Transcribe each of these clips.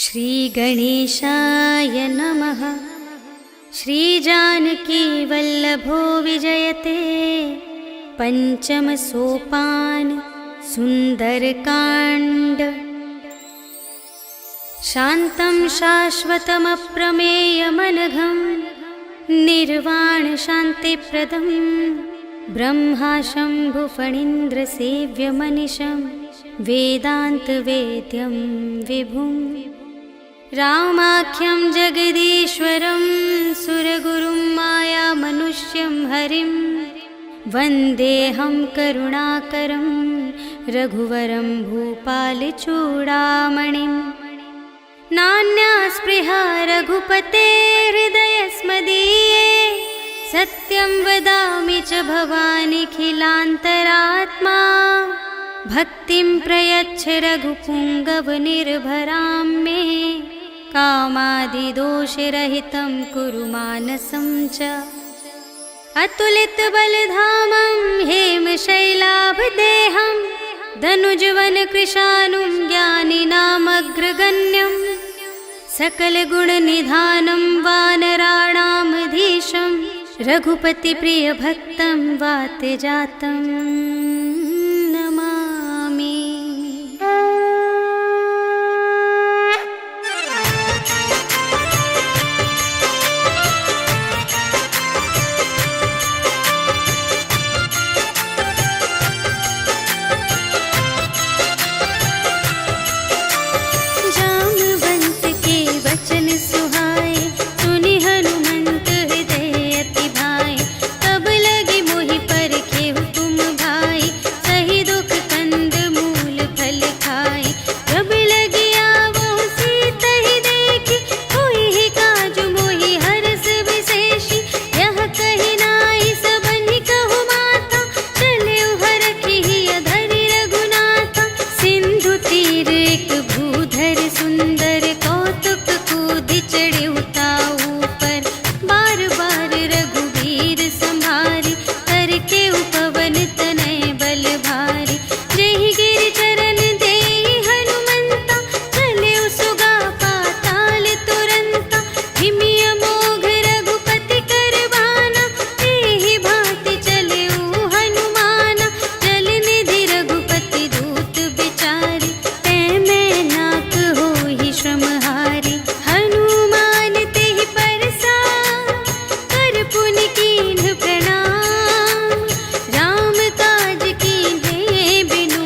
श्रीगणेशाय नमः। श्रीजानकी वल्लभो विजयते। पंचम सोपान सुंदरकांड। शान्तं शाश्वतमप्रमेयमनघं निर्वाण शान्तिप्रदं ब्रह्मा शम्भुफणीन्द्रसेव्यमनिशं वेदान्तवेद्यं विभुं रामाख्यं जगदीश्वरं सुरगुरुं मायामनुष्यं हरिं वन्देऽहं करुणाकरं रघुवरं भूपालचूडामणिं। नान्या स्पृहा रघुपते हृदयस्मदीये सत्यं वदामि च भवानिखिलान्तरात्मा। भक्तिं प्रयच्छ रघुपुङ्गवनिर्भरां मे कामादिदोषरहितं कुरु मानसं च। अतुलितबलधामं हेमशैलाभदेहं धनुजवनकृशानुं ज्ञानिनामग्रगण्यं सकलगुणनिधानं वानराणामधीशं रघुपतिप्रियभक्तं वातजातं नमामि। जामवंत के वचन सुहाए सुनि हनुमंत हृदय अति भाए। तब लगे मोहि परखे हुकुम भाई सही दुख कंद मूल फल खाए। जब लगे आवो सीता ही देखी होई ही काज मोहि हरस विशेषी। यह कही नाई सबनि कहु माता चले हरखी धरि रघुनाथा। सिंधु तीर एक भूधर सुंदर कौतुक कूदि चढ़े उताऊ पर। बार बार रघुवीर संभारी करके उपवन तनय बल भारी। जेहि गिर चरण देहि हनुमंता चले सुगा पाताल तुरंता। हिमिय मोघ रघुपति करवाना एहि भांति चले हनुमाना। जल निधि रघुपति दूत बिचारी तै मैं नाक होहि श्रमहारी। हनुमान तेहि परसा कर पुनि कीन्ह प्रणाम। राम काज कीन्हे बिनु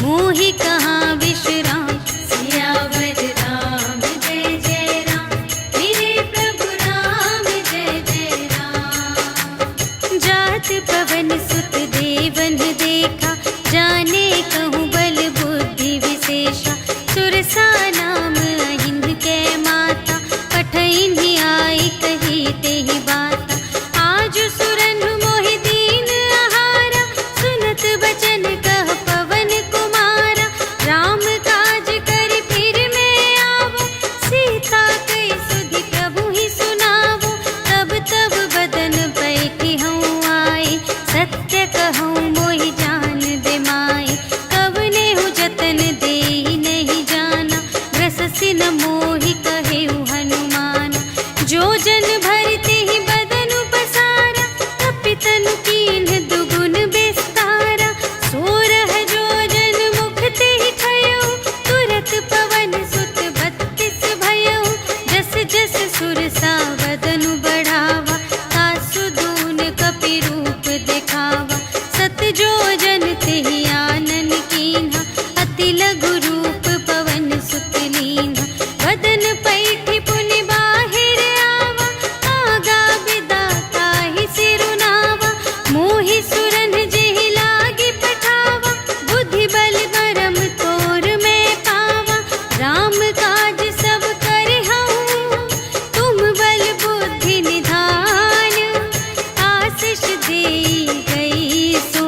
मोहि कहाँ विश्राम। सियावर राम जय जय राम मेरे प्रभु राम जय जय राम। जात पवन सुत देवन देखा जाने कहूँ बल बुद्धि विशेषा। सुरसा नाम अहिंद के माता पठैन्हि आई कही तेहि बाता। आज सुरनु मोहि दीन आहारा सुनत बचन कह पवन कुमारा। राम काज करि फिर मैं आवो सीता कई सुधि प्रभु ही सुनावो। तब तब बदन बैठी हूँ आई सत्य कहूँ मोहि जान बेमाई। कवने हूँ जतन देहि नहीं जाना ग्रससि न मोहि कहेउ हनुमाना। जो जन भरते ही बदन पसारा तपितनु कीन्ह दुगुन विस्तारा। सोरह जो जन मुख तेहि खयउ तुरत पवन सुत 32 भयउ। जस जस सुरसा बदनु बढ़ावा तासु दून कपि रूप दिखावा। सत जो जन तेहि आनन कीन्हा अति लघु रूप पवन सुत लीन्हा। बदन पैठि पुनि बाहिर आवा आगा बिदा ताहि सिरुनावा। मोहि सुरन जेहि लागी पठावा बुद्धि बल बरम तोर मैं पावा। राम काज सब करहूँ तुम बल बुद्धि निधान। आशीष देई गई सो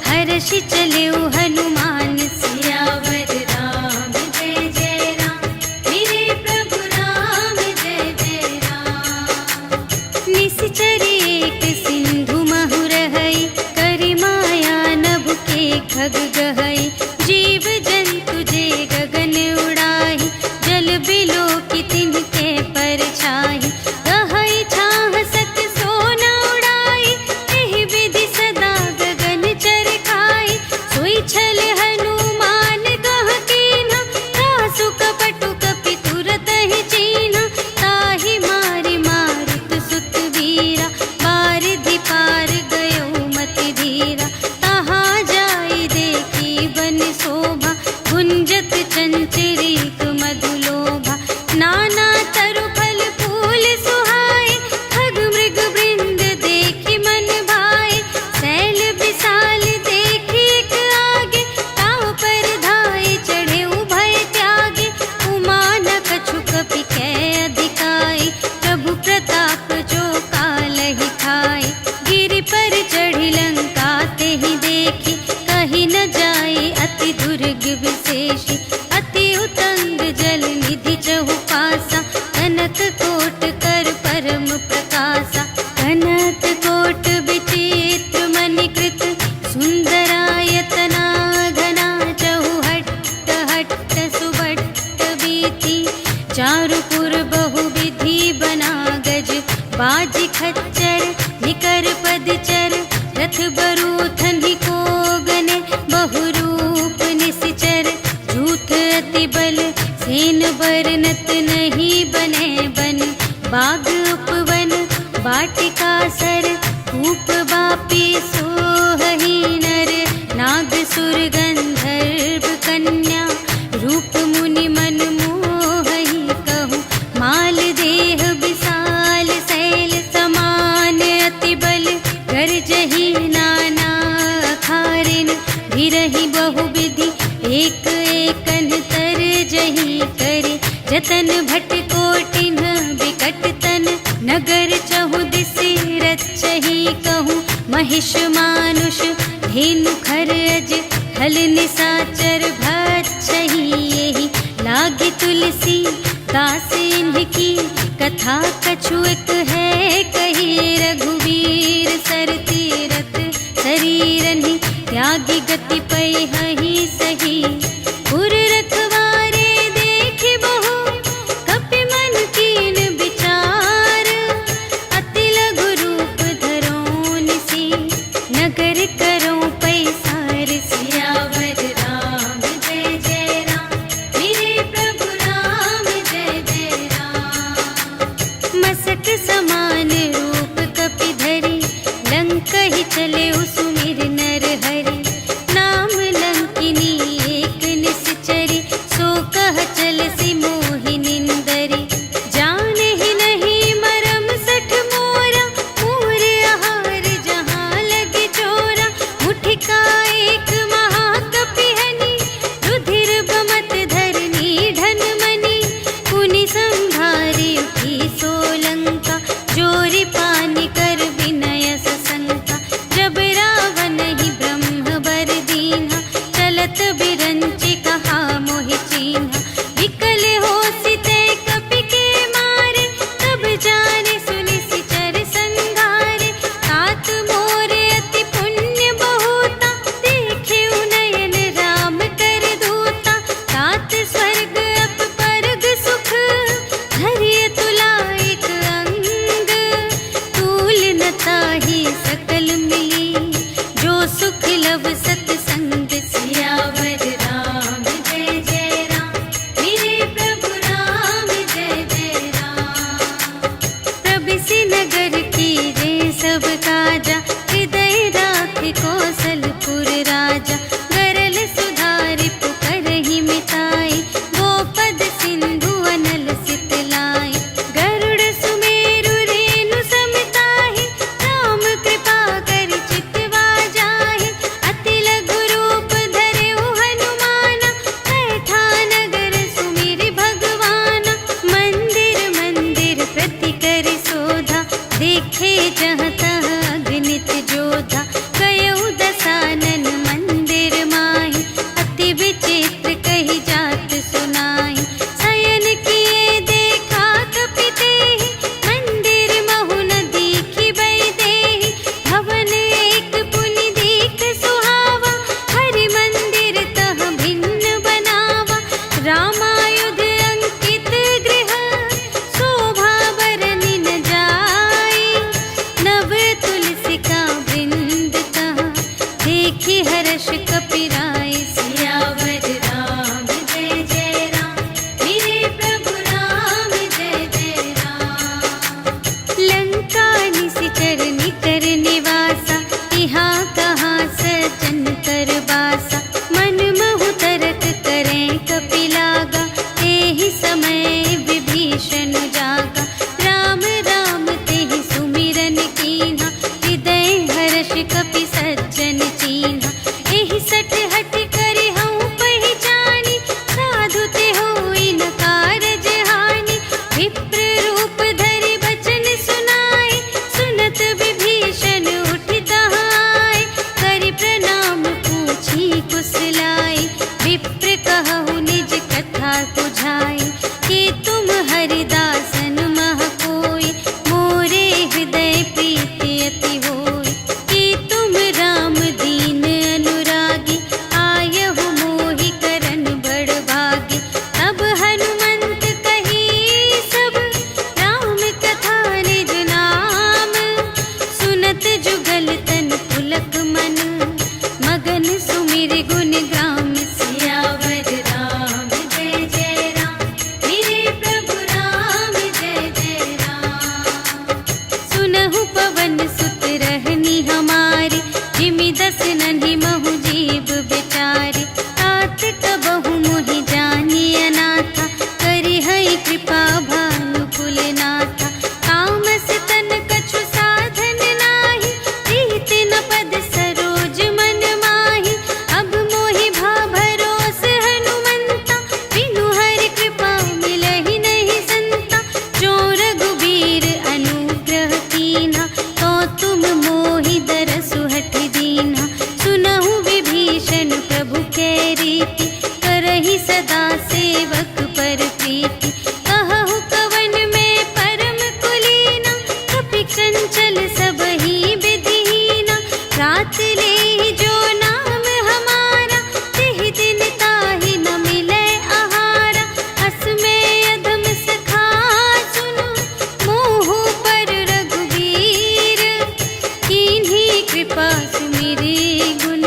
हर्षि चलेउ हनुमान। सियावर राम जय जय राम मेरे प्रभु राम जय जय राम। निश्चर एक सिंधु महु रहई करि माया नभ के खग गहई। जीव जंतु जे गगन उड़ाई चारुपुर बहुविधि बना गज, बाज खच्चर निकर पदचर, रथ बरूथन ही को गने, बहुरूप निश्चर, झूठ अति बल सेन बरनत नहीं बने बन, बाग उपवन वाटिका सर, कूप बापी सोहहि नर, नाग सुर गंधर्व कन्या, रूप मुनि मन मोहहि कहूँ, माल देह विशाल शैल समान, अति बल गर्जहि नाना अखारिन, भिरहि बहुविधि एक एकन तरजहि करे, जतन भट कोटिन विकट तन, नगर चहुदिस रचहि कहूँ, महिष मानुष धेनु खर अज, हल निसाचर भक्षहि एहि, लागी तुलसी दास इनकी, कथा कछु एक है कही, रघुवीर सर तीरथ शरीरहि, त्यागी गति पै हहि सही, पुर रखवारे देख बहु, कपि मन कीन विचार, अति लघु रूप धरो निसी, नगर करो पैसार, सियावर राम जय जय राम, मेरे प्रभु राम जय जय राम, मसक समान रूप कपि धरि, लंक ही चले सुमिर नर हरि, नाम लंकिनी एक निश्चरी, सो कह चल सी मोहि निंदरी, जाने ही नहीं मरम सठ मोरा, मोर आहार जहाँ लगे चोरा, मुठिका एक महाकपि हनि, रुधिर बमत धरनी ढन मनि, पुनि संभारी उठी सोलंका, जोरी पानी कर विनय सशंका, जब रावण ही ब्रह्म बर दीन्हा, चलत बिरंचि कहा मोहि चीन्हा, विकल होसि तै कपि के मारे, तब जाने सुनि सिचर संघारे, तात मोर अति पुण्य बहुता, देखे नयन राम कर दूता, तात स्वर्ग अप परग सुख, धरिय तुला एक अंग, तूल न ताहि सकल मिली, जो सुख लव सतसंग, सियावर राम जय जय राम, मेरे प्रभु राम जय जय राम, प्रभिसि नगर कीजे सब काजा, हृदय राख कौशलपुर राजा, गरल सुधारि पुकारहि मिताई, गोपद सिंधु अनल सितलाई, गरुड़ सुमेरु रेणु समताहि, राम कृपा करि चितवा जाहि, अति लघु रूप धरेउ हनुमाना, बैठा नगर सुमिरि भगवाना, मंदिर मंदिर प्रति करि शोधा, देखे जहाँ तहाँ अगणित जोधा, गयउ दसानन मंदिर माहि, अति विचित्र कही जात सुनाई, शयन किए देखा कपि तेहि, मंदिर महु न दीखि वैदेही, भवन एक पुनि दीख सुहावा, हरि मंदिर तह भिन्न बनावा, रामायुध अंकित गृह, शोभा बरनि न जाई, नव तुलसिका वृंद तहाँ, देखि हर्ष कपिराई, सियावर राम जय जय राम, मेरे प्रभु राम जय जय राम, लंका निशिचर निकर निवासा, यहाँ कहाँ सज्जन कर बासा, मन महु तरक करें कपि लागा, तेहि समय विभीषण जागा, राम राम तेहि सुमिरन कीन्हा, हृदय हर्ष कपि सज्जन चीन्हा, एहि सठ हठ करि हऊँ पहिचानी, साधु ते होई न कारज हानि, विप्र रूप धरि बचन सुनाए, सुनत विभीषण उठि तहाँ आए, करि प्रणाम पूछी कुशलाई, विप्र कहु निज कथा तुझाई, कि तुम हरिदासन मह कोई, मोरे हृदय प्रीति अति होई, कि तुम राम दीन अनुरागी, आयहु मोहि करन बड़ भागी, तब हनुमंत कही अपर प्रीति कहु कवन में परम कुलीना कपि चंचल सब ही विधिहीना रात ले जो नाम हमारा तिहि दिन ताहि न मिले आहारा अस में अधम सखा सुनो मोह पर रघुवीर कीन्ही कृपा सुमिरे गुण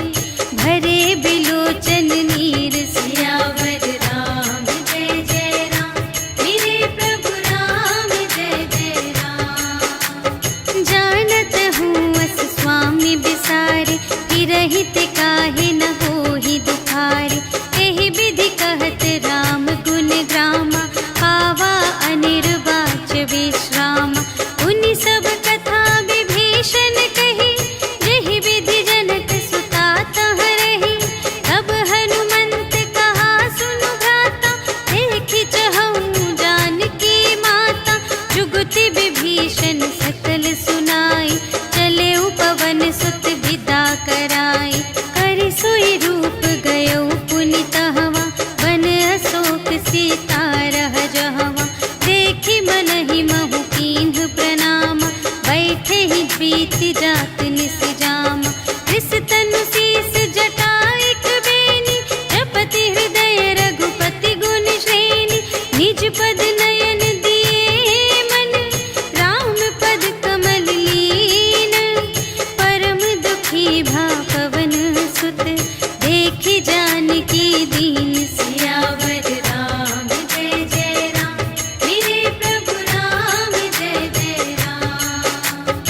भरे बिलोचन नीर सियावर राम जय जय राम मेरे प्रभु राम जय जय राम जानत हूँ अस स्वामी बिसारे कि रहित काहे न होहि दुखारे एहि विधि कहत राम गुण ग्रामा पावा अनिर्वाच विश्रामा उनि सब कथा विभीषण कही जेहि विधि जनक सुता तह रही तब हनुमंत कहा सुनु भ्राता देखि चहु जानकी माता जुगति विभीषण सकल सुनाई चले पवन सुत विदा कराई करि सोई रूप गयो पुनि तहवा बन अशोक सीता रह जहवा देखि मनहि महु कीन्ह प्रणामा बैठे ही प्रीति जात निस जामा रिस तनु शीस जटा एक बेनी जपति हृदय रघुपति गुण श्रेणी निज पद नयन दिए मन राम पद कमल लीन परम दुखी भा पवन सुत देखि जानकी दीन सियावर राम जय जय राम मेरे प्रभु राम जय जय राम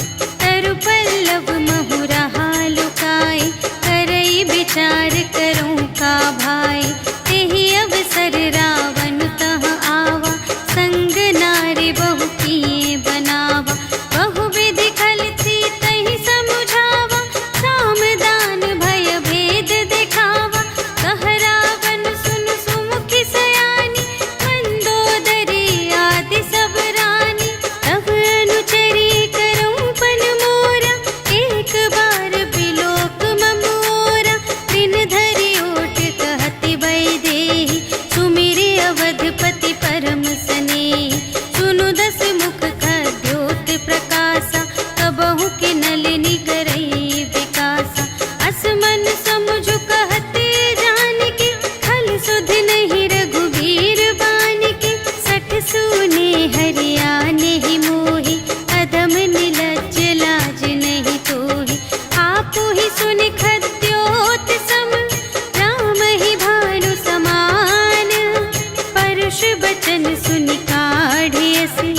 तरु पल्लव महु रहा लुकाई करई विचार करूं का भाई तेहि अवसर रावण तह आवा संग नारी बहु किए बनावा बहु विधि खल थी तहि समुझावा साम दान भय भेद दिखावा कह रावण सुन सुमुखी सयानी मंदोदरी आदि सब रानी तब अनुचरी करऊं पन मोरा एक बार बिलोक ममोरा दिन धरि ओट कहति वैदेही सुमिरे अवधपति परम स्नेही सुनु दस मुख खद्योत प्रकाशा कबहु के नलिनी करई विकासा असमन समुझ कहते जानकी खल सुध नहीं रघुवीर बानिकी सठ सुने हरियाने ही मोही अधम निलज्ज लाज नहीं तोही आपो ही सुनि खद्योत सम राम ही भानु समान परुष बचन सुनि काढ़ियसि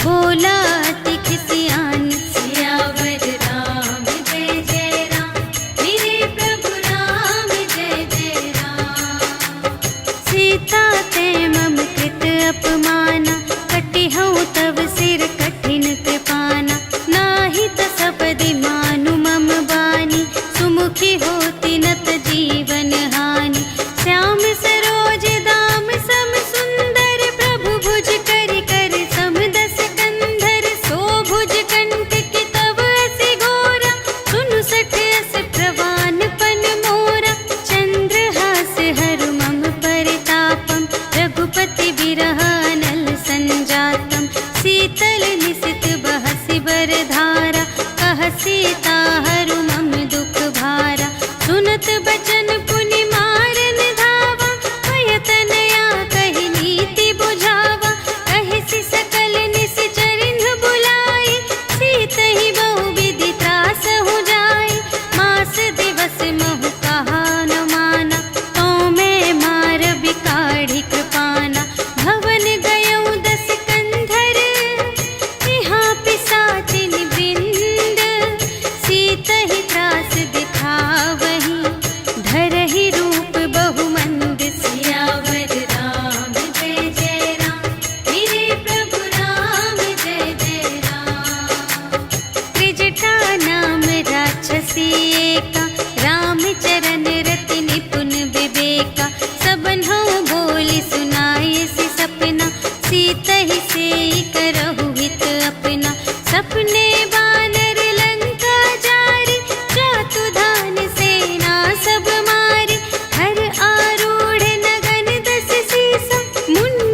बोला अति खिसियान सियावर राम जय जय राम मेरे प्रभु राम जय जय राम सीता ते मम कृत अपमाना कटिहउँ तव सिर कठिन कृपाना नाही त सपदि मानु मम बानी सुमुखी होती नत जीवन हानि श्याम सरोज दाम सम सुंदर प्रभु भुज करि कर सम दस कंधर सो भुज कंठ की तब असि घोरा सुनु सठ अस प्रवान पन मोरा चंद्रहास हरु मम परितापम रघुपति बिरह अनल संजातम शीतल निसित बहसि बरधारा कह सीता हरु मम दुख भारा सुनत बचन पुनि मारन धावा भय तनया कहि नीति बुझावा कहिसि सकल निश्चरिन्ह बुलाई सीतहि बहु विधि त्रास हो जाय मास दिवस महु कहा न माना तो मैं मार बिकाढ़ी कृपाना भवन गयऊँ दस कंधर यहाँ पिसाचिन वृंद सीतहि त्रास दिखावही धरहि रूप बहुमंद सियावर राम जय जय राम मेरे प्रभु राम जय जय राम त्रिजटा नाम राक्षसी एका रामचरण रति निपुण विवेका सबन हो बोली सुनाए सि सपना सीतहि सेई करहु हित अपना सपने बानर लंका जारी जातु धान सेना सब मारी हर आरूढ़ नगन दस सीसा मुंड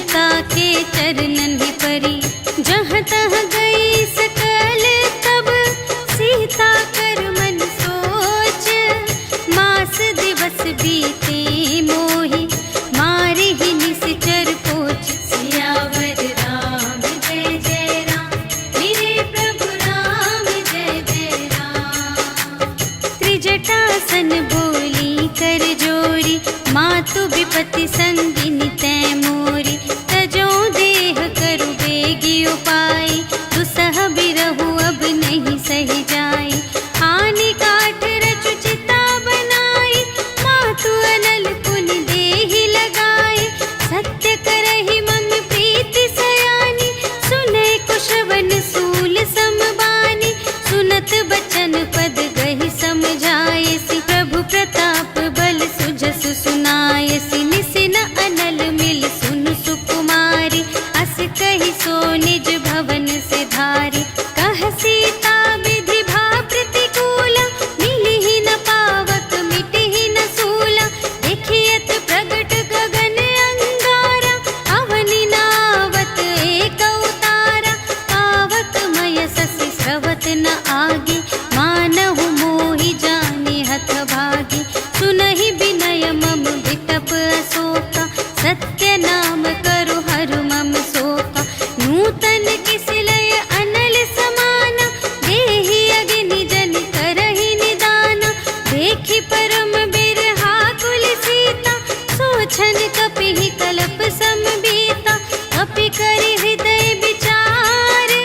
सीता के चरणन ही परी। जहाँ तहाँ गई सकल तब सीता कर मन सोच। मास दिवस बीते मोहि मारे ही निश्चर पोच। सियावर राम जय जय राम, मेरे प्रभु राम जय जय राम। त्रिजटासन बोली कर जोरी, मातु विपति संगिनी तै मोरी। तजो देह करु बेगी उपाय, दुसह बिरहु अब नहीं सही जाय। आनी काठ रचु चिता बनाई, मातु अनल पुनि देहि लगाई। सत्य करहि मम प्रीति सयानी, सुनै कुशवन सूल समबानी। सुनत बचन पद गहि समझायसि, प्रभु प्रताप बल सुजसु सुनायसि। निसिन अनल मिल सुनु सुकुमारी, अस कहि सो निज भवन से धारी। कह सीता विधि भा प्रतिकूला, मिलिहि न पावक मिटिहि न सूला। देखियत प्रगट गगन अंगारा, अवनि नावत एक अवतारा। पावक मय ससि स्रवत न आगे, मानहु मोहि जानि हथ भागी। सुनहि विनय मम विटप अशोका, सत्य नाम करु हरु मम शोका। नूतन किसिलय अनल समाना, देहि अग्नि जन करहि निदाना। देखि परम बिरहा कुल सीता, सोचन कपिहि कलप समबीता। कपि करि हृदय विचार,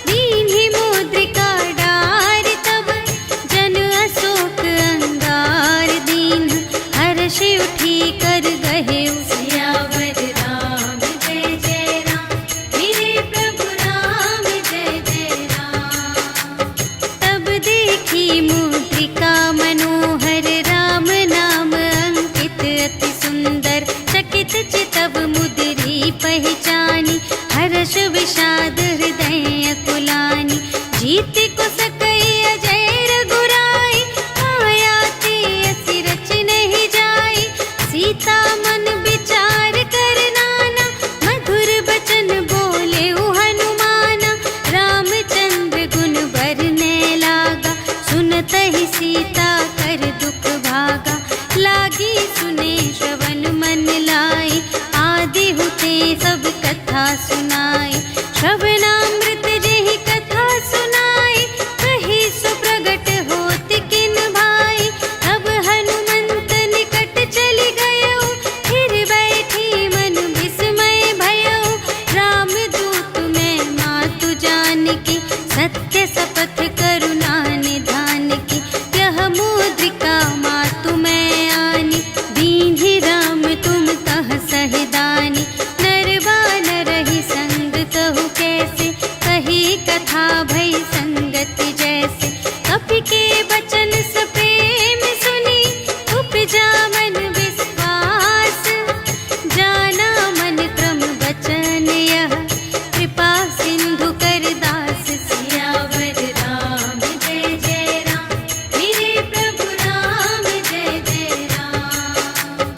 दीन्हि मुद्रिका डारि। तब जन अशोक अंगार दीन, हर्षि उठी कर गहेउ। सियावर राम जय जय राम, मेरे प्रभु राम जय जय राम। तब देखी मुद्रिका मनोहर, राम नाम अंकित अति सुंदर। चकित चितव मुद्री पहचानी, हर्ष विषाद हृदय अकुलानी। जीति को सकई अजय रघुराई, माया ते असि रच नहीं जाई। सीता मन विचार कर नाना, मधुर बचन बोले हनुमाना। रामचंद्र गुण बरने लागा, सुनतहि सीता कर दुख भागा। लागी सुने श्रवण मन लाई, आदि हुते सब कथा सुनाई। श्रवणामृत जेहि कथा सुनाई, कही सो प्रगट होत किन भाई। तब हनुमंत निकट चली गयो, फिर बैठी मन विस्मय भयो। राम दूत मैं मातु जानकी, सत्य शपथ करुणा निधान की। यह मुद्रिका मातु मैं आनी, दीन्हि राम तुम कह सहिदानी। नर बानर ही संग कहु कैसे, कही कथा भई संगति जैसे। कपि के बचन सप्रेम सुनी, उपजा मन विश्वास। जाना मन क्रम बचन यह, कृपा सिंधु कर दास। सियावर राम जय जय राम, मेरे प्रभु राम जय जय राम।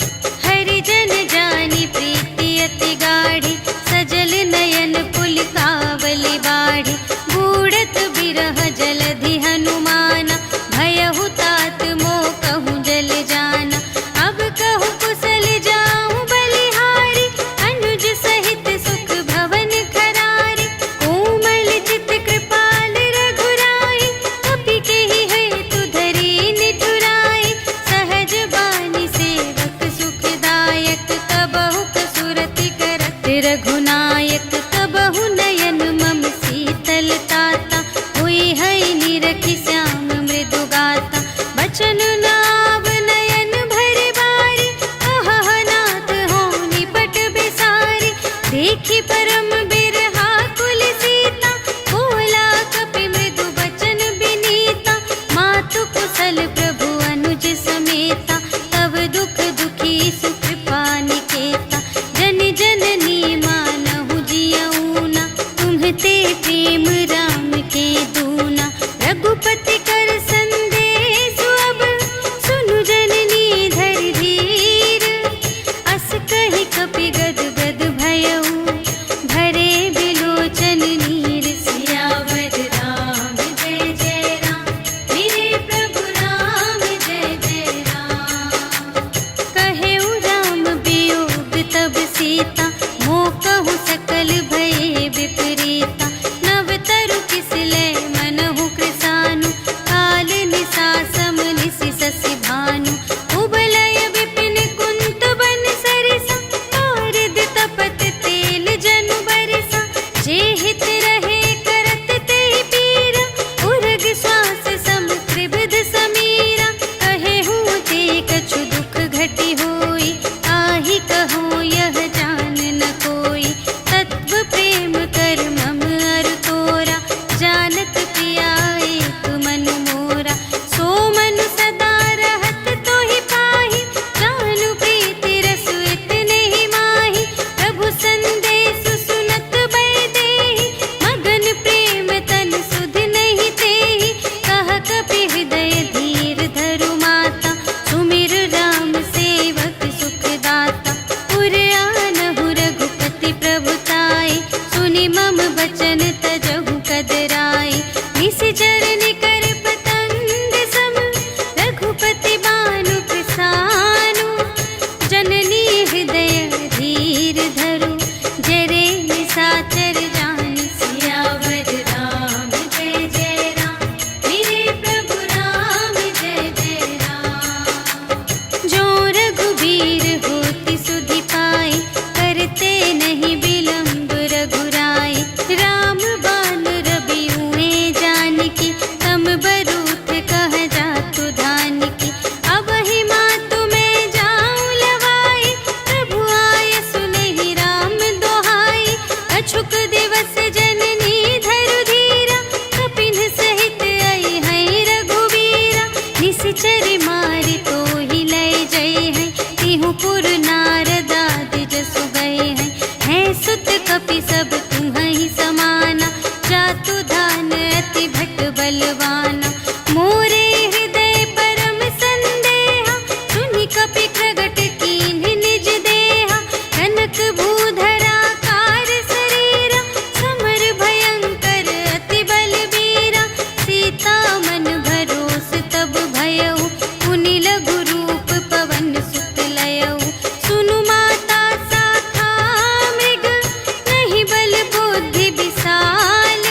हरि जन जानी प्रीति अति गाढ़ी, सजल नयन पुलकावली बाढ़ी। बूढ़त बिरह जलधि हनुमाना, भयहु तात मोह कहूँ जल जाना। अब कहूँ कुशल जाऊँ बलिहारी, अनुज सहित सुख भवन खरारी। कोमल चित कृपाल रघुराई, कपि केहि हेतु धरी निठुराई। सहज बानी सेवक सुखदायक, कबहु कसुरति करत रघुनायक। कबहु नयन मम शीतल ताता, हुई है निरखि श्याम मृदु गाता। बचन नाव नयन भरि बारी, अहह नाथ हो निपट बिसारी। देखि परम बिरहा कुल सीता, बोला कपि मृदु बचन बिनीता। मातु कुशल प्रभु अनुज समेता, तब दुख दुखी सुकृपा निकेता। जन जननी मानहु जियऊना, तुम्हते प्रेम राम के दूना। रघुपति कर संदेश अब, सुनु जननी धरि धीर। अस कहि कपि गद गद भयउ, हित रहे करत ते पीरा, उर्ग श्वास सम त्रिविध समीरा। कहे हूँ ते कछु दुख घटी होई, आहि कहूँ यह जान न कोई। तत्व प्रेम कर मम अरु तोरा, जानत पिया एक मन मोरा। सो मन सदा रहत तोहि पाहि, जानु प्रीति रस इतने ही माहि। प्रभु संदेश सुनत बै देहि, मगन प्रेम तन सुध नहीं तेहि। कह कपि हृदय धीर धरु माता, सुमिर राम सेवक सुख दाता। उर आनहु रघुपति प्रभुताई, सुनि मम बचन तजहु कदराई। निशिचर निकर पतंग सम, रघुपति बानु कृसानु। जननी हृदय धीर धरु, जरे निशाचर जान। सियावर राम जय जय राम, मेरे प्रभु राम जय जय राम। जो रघुबीर होति सुधि पाई, करते नहीं विलम्ब रघुराई। राम बान रबिउए जानकी, तम बरूथ कह जातु धानिकी। अब ही मातु मैं जाऊं लवाई, प्रभु आय सुनहि राम दोहाई। अछुक दिवस जननी धरु धीरा, कपिन सहित आई हैं रघुबीरा। निशिचर मारि तोहि लय जय हैं, तिहु पुर नारद आदि जसु गए हैं। हैं सुत कपि सब तुम्हि समाना, जातु धान अति भट बलवाना। मोरे हृदय परम संदेहा, सुनि कपि प्रगट कीन्ह निज देहा। कनक भूधरा कार शरीरा, समर भयंकर अति बलबीरा। सीता मन भरोस तब भयउ, पुनि लघु रूप पवन सुत लयउ। सुनु माता शाखा मृग, नहीं बल बुद्धि विशाल।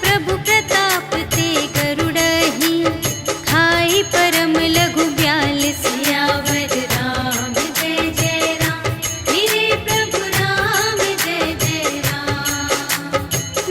प्रभु प्रताप ते गरुड़हि, खाई परम लघु ब्याल। सियावर राम जय जय राम, मेरे प्रभु राम जय जय राम।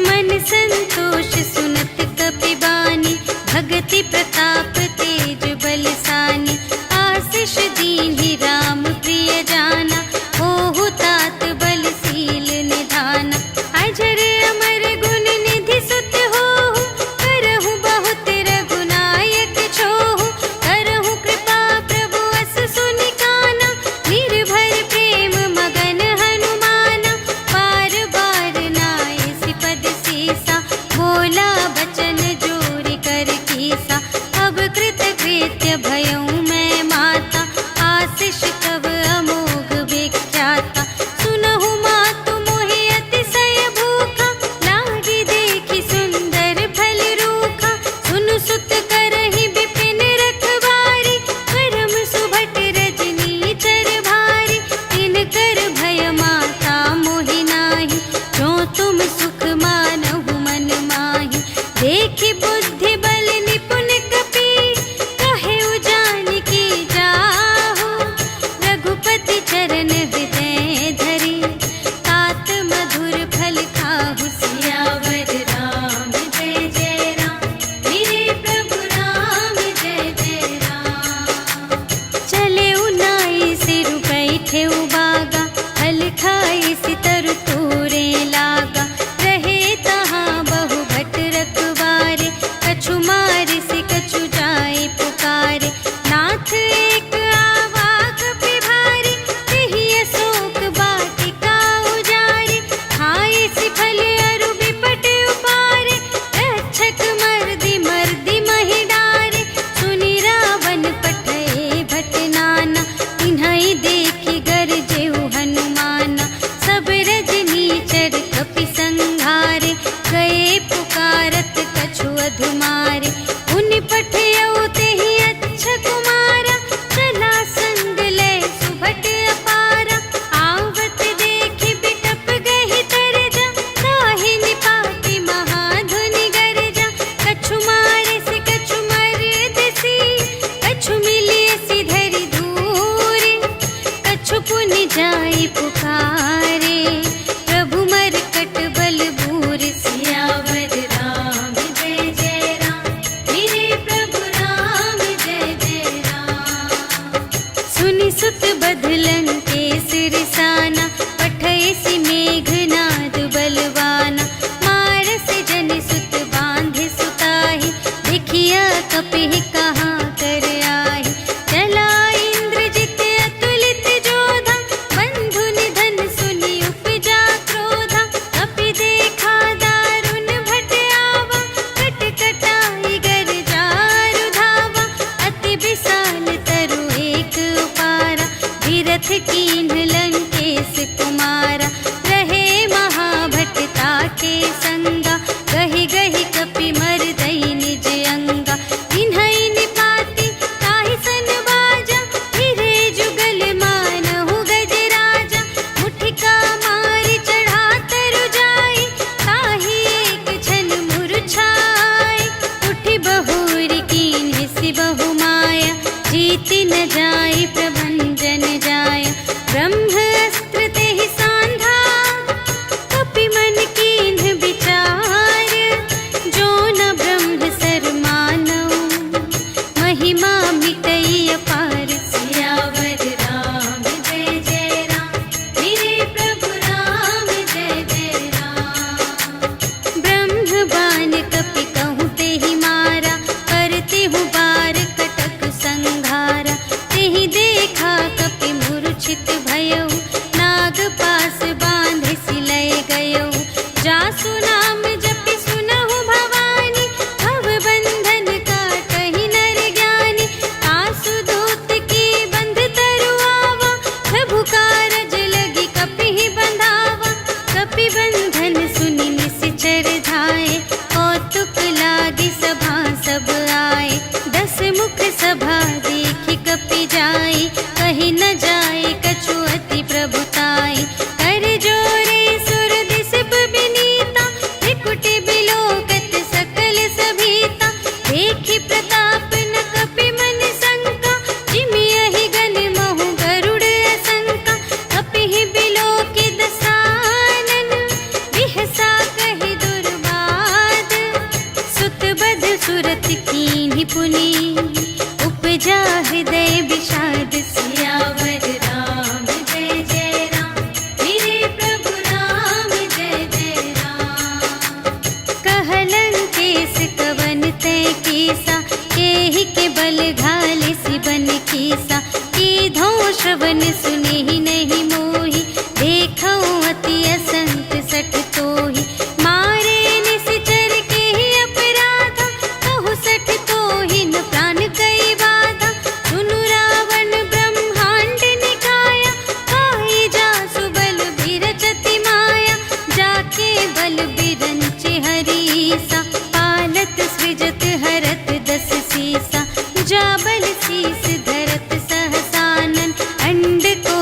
मन संतोष सुनत कपि बानी, भगति प्रताप तेज बलसानी। आशीष दीन्हि राम प्रिय जाना, होहु तात बलशील निधाना। अजर अमर गुण निधि सुत होहु, करहु बहुत रघुनायक छोहु। करहु कृपा प्रभु अस सुनि काना, निर्भर प्रेम मगन हनुमाना। बार बार नाय सिपद सीसा, बोला बचन जोरि कर कीसा। अब कृत कृत्य भयउ मैं माता, आशीष तब अमोघ विख्याता। सुनहु मातु मोहि अतिशय भूखा, लागी देखि सुंदर फल रूखा। सुनु सुत करहि विपिन रखवारी, परम सुभट रजनी चर भारी। तिनकर भय माता मोहि नाही, जो तुम सुख मानहु मन माही। देखि बुद्धि बल निपुण कपि, कहेउ जानकी जाहु। रघुपति चरण हृदय धरि, तात मधुर फल खाहु। सियावर राम जय जय राम, मेरे प्रभु राम जय जय राम। चले उनाई सिरु बैठे बागा, फल खाई सितर तोरे लागा। रहे तहाँ बहु भट रखवारे, संत कीन्ही पुनि उपजा हृदय विषाद सियावर राम जय जय राम मेरे प्रभु राम जय जय राम। कहलन केस कवन तय केसा केहि के बल घाले सिबन कीसा कीधो श्रवण सुने ही नहीं मोहि देखो अति असंत सठ तोहि मारे निश्चर के ही अपराधा कहु सठ तोहि न प्राण कई बाधा सुनु रावण ब्रह्मांड निकाया काहि जासु बल बिरचति माया जाके बल बिरंचि हरीसा पालत सृजत हरत दस सीसा जाबल शीस धरत सहसानन अंड को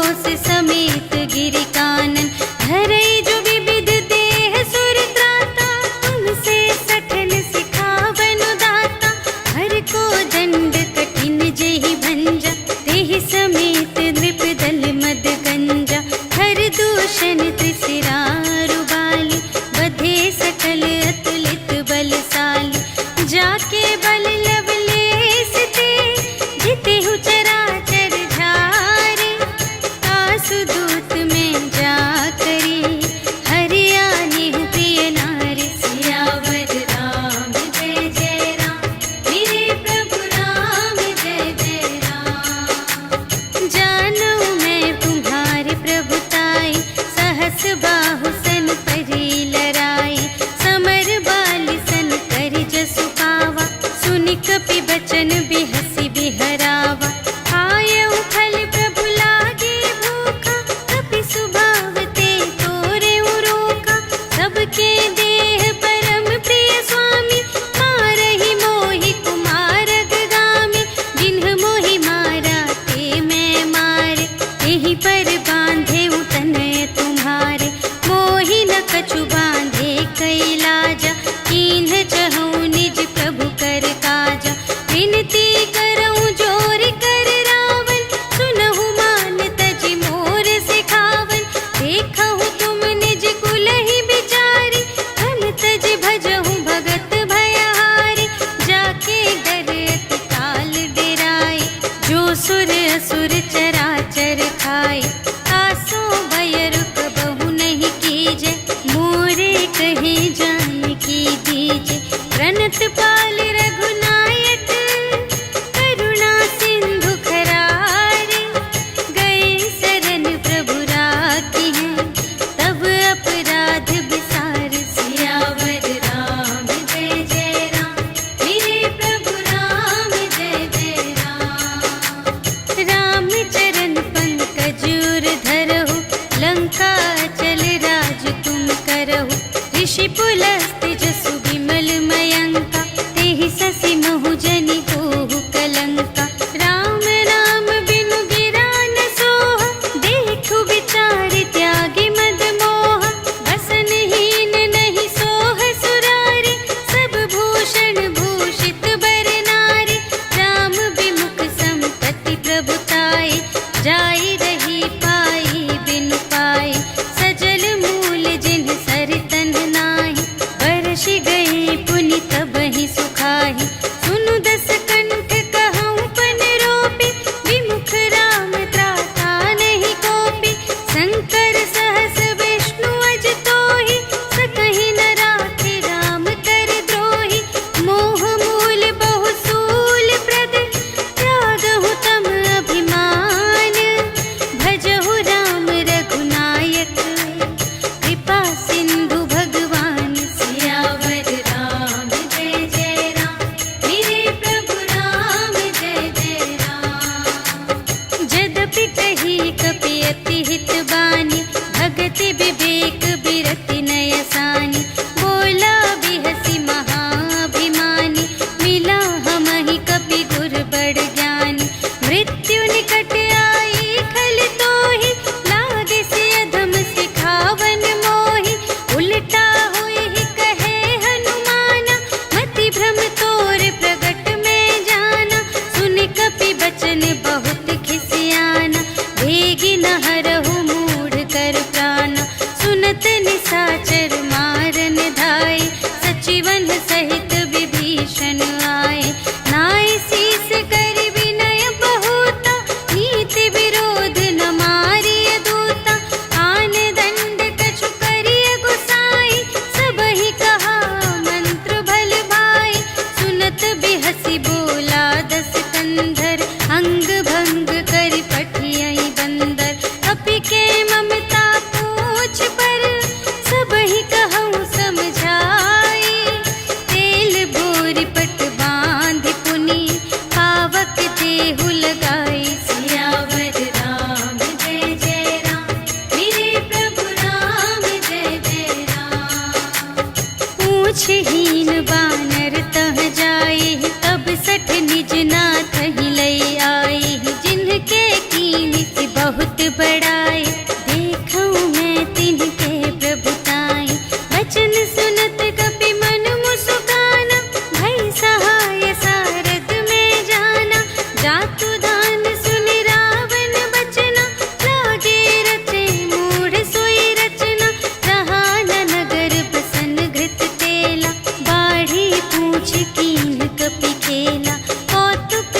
पूछहीन बानर तह जाए, तब सठ निज नाथ ही लई आए। जिनके कीन्ह बहुत बड़ाए, देखऊँ मैं तिनके प्रभुताई। वचन सुनत कपि मन मुस्काना, भई सहाय सारद में जाना। जातु दान सुनि रावण बचना, लागे रचे मूढ़ सोई रचना। रहा न नगर बसन घृत तेला, बाढ़ी पूछ कीन्ह कपि खेला। कौतुक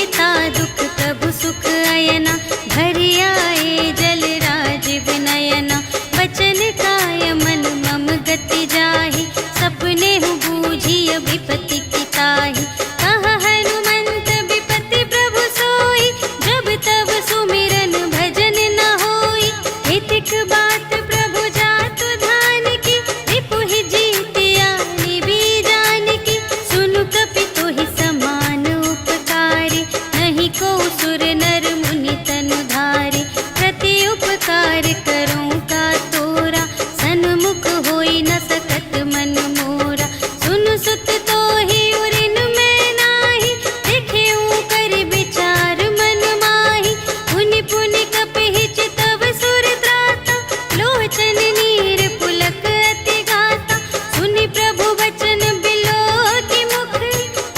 मिटा दुख प्रभु सुख अयना, भरि आए जल राज विनयना। वचन काय मन मम गति जाहि, सपने हूँ बूझिय विपत्ति की ताहि। कहा हनुमंत विपत्ति प्रभु सोई, जब तब सुमिरन भजन न होई। हितिक बात प्रभु जातु ध्यान की, रिपुहि जीतिया निबी जान की। सुनु कपि तोहि समान उपकारी, नहीं को सुर नर मुनि तनु धारी। प्रति उपकार करूं का तोरा, सन्मुख होई न सकत मन मोरा। सुनु सुत तोहि उरिन मैं नाही, देखेऊं कर विचार मन माही। पुनि पुनि कपि चितव सुर त्राता, लोचन नीर पुलक अति गाता। सुनि प्रभु वचन बिलोकि मुख,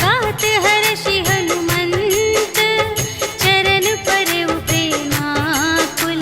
गात हर्षि हनुमंत। चरण परउ प्रेमाकुल,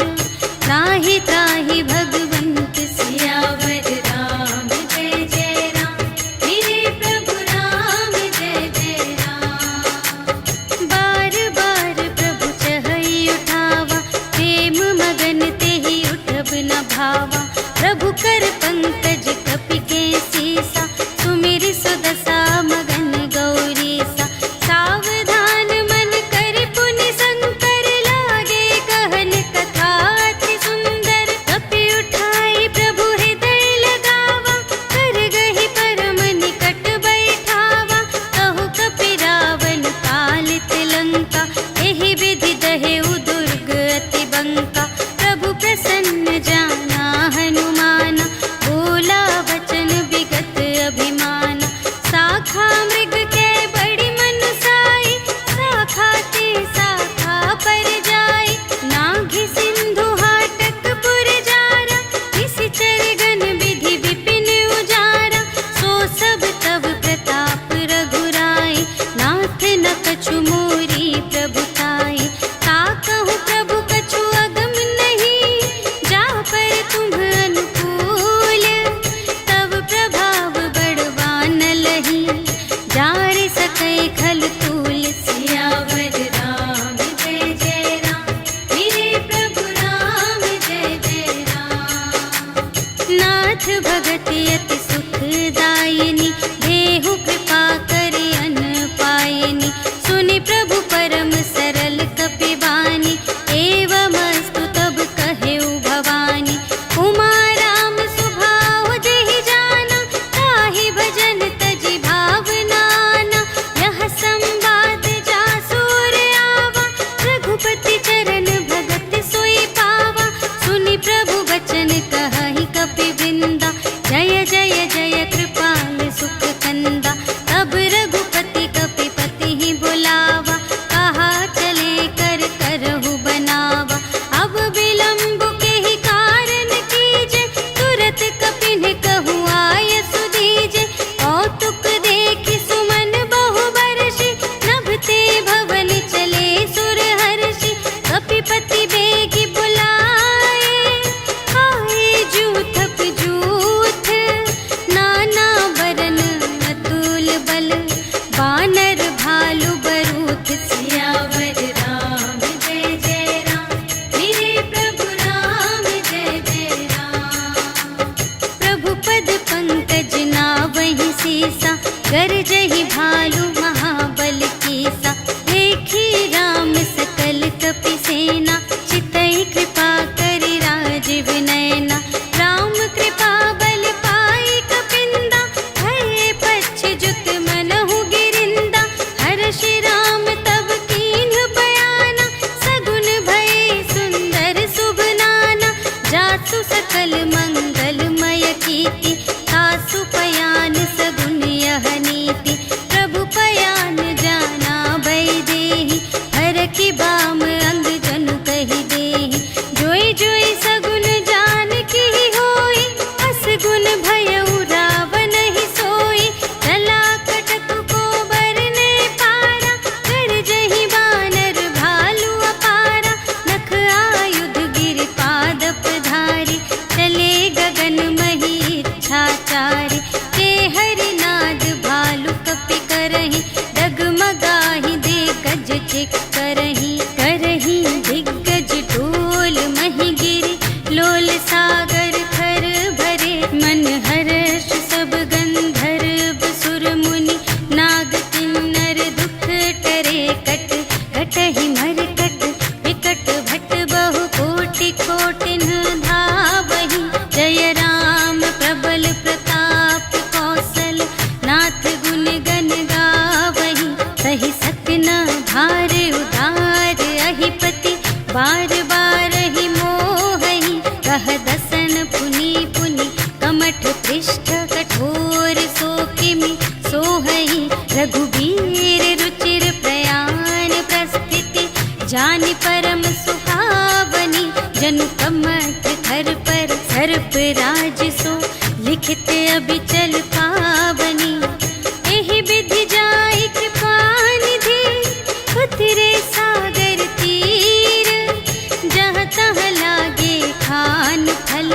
त्राहि त्राहि भगवंत सियावर राम। जय जय राम, मेरे प्रभु राम जय जय राम। बार बार प्रभु चहई उठावा, प्रेम मगन तेहि उठब न भावा। प्रभु कर पंकज कपि के सीसा, सुमिरि सुदशा मगन गौरीसा। सावधान मन कर पुनि शंकर, लागे कहन कथा अति सुंदर। कपि उठाई प्रभु हृदय लगावा, कर गहि परम निकट बैठावा। कहु कपि रावण कालित लंका, एहि विधि दहेउ दुर्ग अति बंका। प्रभु प्रसन्न जाना हनुमाना, बोला वचन विगत अभिमाना। शाखा मृग के बड़ी मनुसाई, शाखा ते शाखा पर जाई। नाघि सिंधु हाटक पुर जारा, निशिचर गण विधि विपिन उजारा। सो सब तब प्रताप रघुराई, नाथ न कछु मोरी प्रभुताई। ताकहु प्रभु कछु अगम नहीं, जा पर तुम अनुकूल। तब प्रभाव बड़वान लही, जारि सकै खल तूल। सियावर राम जय जय राम, मेरे प्रभु राम जय जय राम। नाथ भगति अति सुखदायिनी, देहु कृपा करि अन पायिनी। सुनि प्रभु परम सरल कपि बानी, एवमस्तु तब कहेउ भवानी। उमा राम सुभाव जेहि जाना, ताहि भजन तजि भावनाना। यह संवाद जासुर आवा, रघुपति चरण भगत सोई पावा। सुनि प्रभु वचन कहहि कपि बिंदा, जय जय जय कृपाल सुख कंदा। तब रघुपति कपि पति ही बुलावा, कहा चले कर करहु बनावा। अब विलंब के ही कारण कीजे, तुरत कपिन कहु आय सुदीजे। कौतुक देखि सुमन बहु बरषि, नभते भवन चले सुर हर्षि। कपिपति बेगी बुलाए, आए जूथप जूथ। नाना बरन अतुल बल, बानर भालु बरूथ। सियावर राम जय जय राम, मेरे प्रभु राम जय जय राम। प्रभु पद पंकज नावहि सीसा, गरजहि भालु महाबल कीसा। देखी राम सकल कपि सेना, चितई कृपा करि राज विनयना। राम कृपा बल पाई कपिंदा, भये पच्छ जुत मनहु गिरिंदा। हर्षि राम तब चिक करही करही दिग्गज डोल मही गिरी लोल सागर खर भरे मन हर्ष सब गंधर्व सुर मुनि नाग किन्नर दुख टरे कट कटहि मर कट विकट भट बहु कोटि कोटिन धावहि जय राम प्रबल प्रताप कौशल नाथ गुण गण गावहि सहि सकना भार उदार अहिपति बार बार ही मोहहि कह दसन पुनि पुनि कमठ पृष्ठ कठोर सो किमि सोहहि रघुबीर रुचिर प्रयाण प्रस्थिति जानि परम सुहावनी जनु कमठ धर पर सर्प राज सो लिखित अबिचल पावनी एहि विधि जाहि कृपा निधि उतरे सागर तीर जहाँ तहाँ लागे खान फल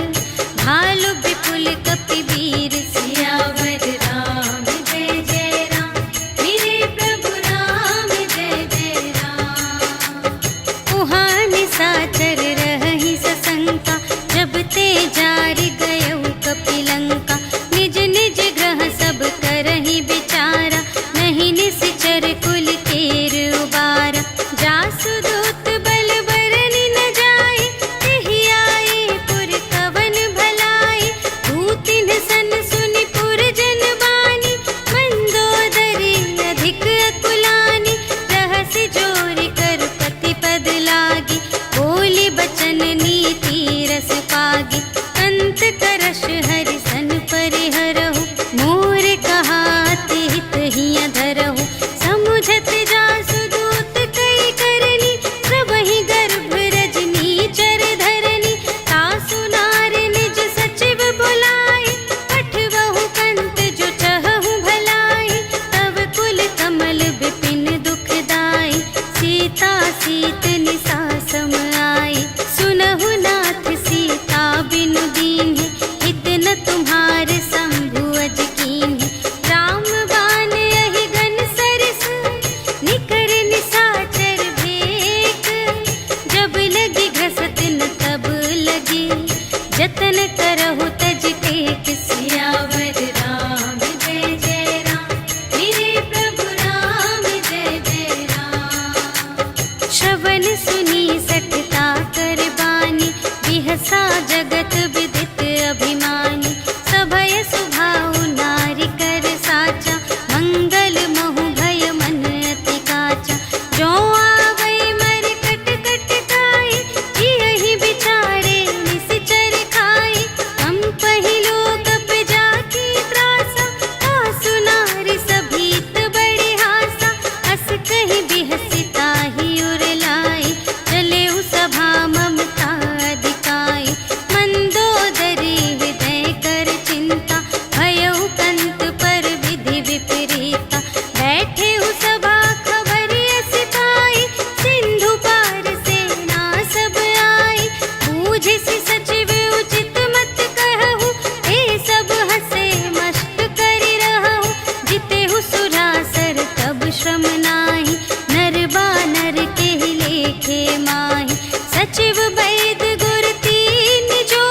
भालु विपुल कपिवीर सियावर राम जय जय राम मेरे प्रभु राम जय जय राम उहाँ निशाचर रहहि सशंका जब ते जारि गयौ कपिलंका निज निज ग्रह सब करहि विचारा नहीं निश्चर कुल केर उबारा जासु दूत बल बरनि न जाय तेहि आए पुर कवन भलाई दूतिन सन सुनि पुर जन बानी मंदोदरी अधिक अकुलानी रहसि जोरि कर पति पद लागी बोली बचन नीति रस पागी अंत करश हरि सन परिहरहु मोर कहाति हित हिय धरहु समुझत जासु दूत कई करनी सबहि गर्भ रजनी चर धरनी तासु नार निज सचिव बुलाए पठवहु कंत जो चहहु भलाई तव कुल कमल विपिन दुखदाई सीता सीत निसा सम आई सुनहु नाथ सीता बिनु दीन्हि हित न तुम्हार शंभु अज कीन्हि राम बाण यहि गन सरस निकर निशाचर भेक जब लगी घसत न तब लगी जतन करहु तज टेक सियावर राम जय जय राम मेरे प्रभु राम जय जय राम श्रवण सुनी सठता कर बानी बिहसा जगत विदित अभिमानी सभय सुभाउ नारी कर साचा मंगल महु भय मन अति काचा जो आवै मर कट कट काई जियहि विचारे निश्चर खाई हम पहिलो कप जाकी त्रासा आसु नारी सभीत बड़े हासा हस कहि बिहसिता ही उरलाई चले उ सभा ममता अधिकाई मंदोदरी हृदय कर चिंता भयउ कंत पर विधि विपरीता बैठे उ सभा खबर अस पाई सिंधु पार सेना सब आई बूझिसि सचिव उचित मत कहु हे सब हसे मस्त करि रहु जितेहु सुरासर तब श्रम नाही नर बानर केहि लेखे माहि सचिव वैद गुर तीन जो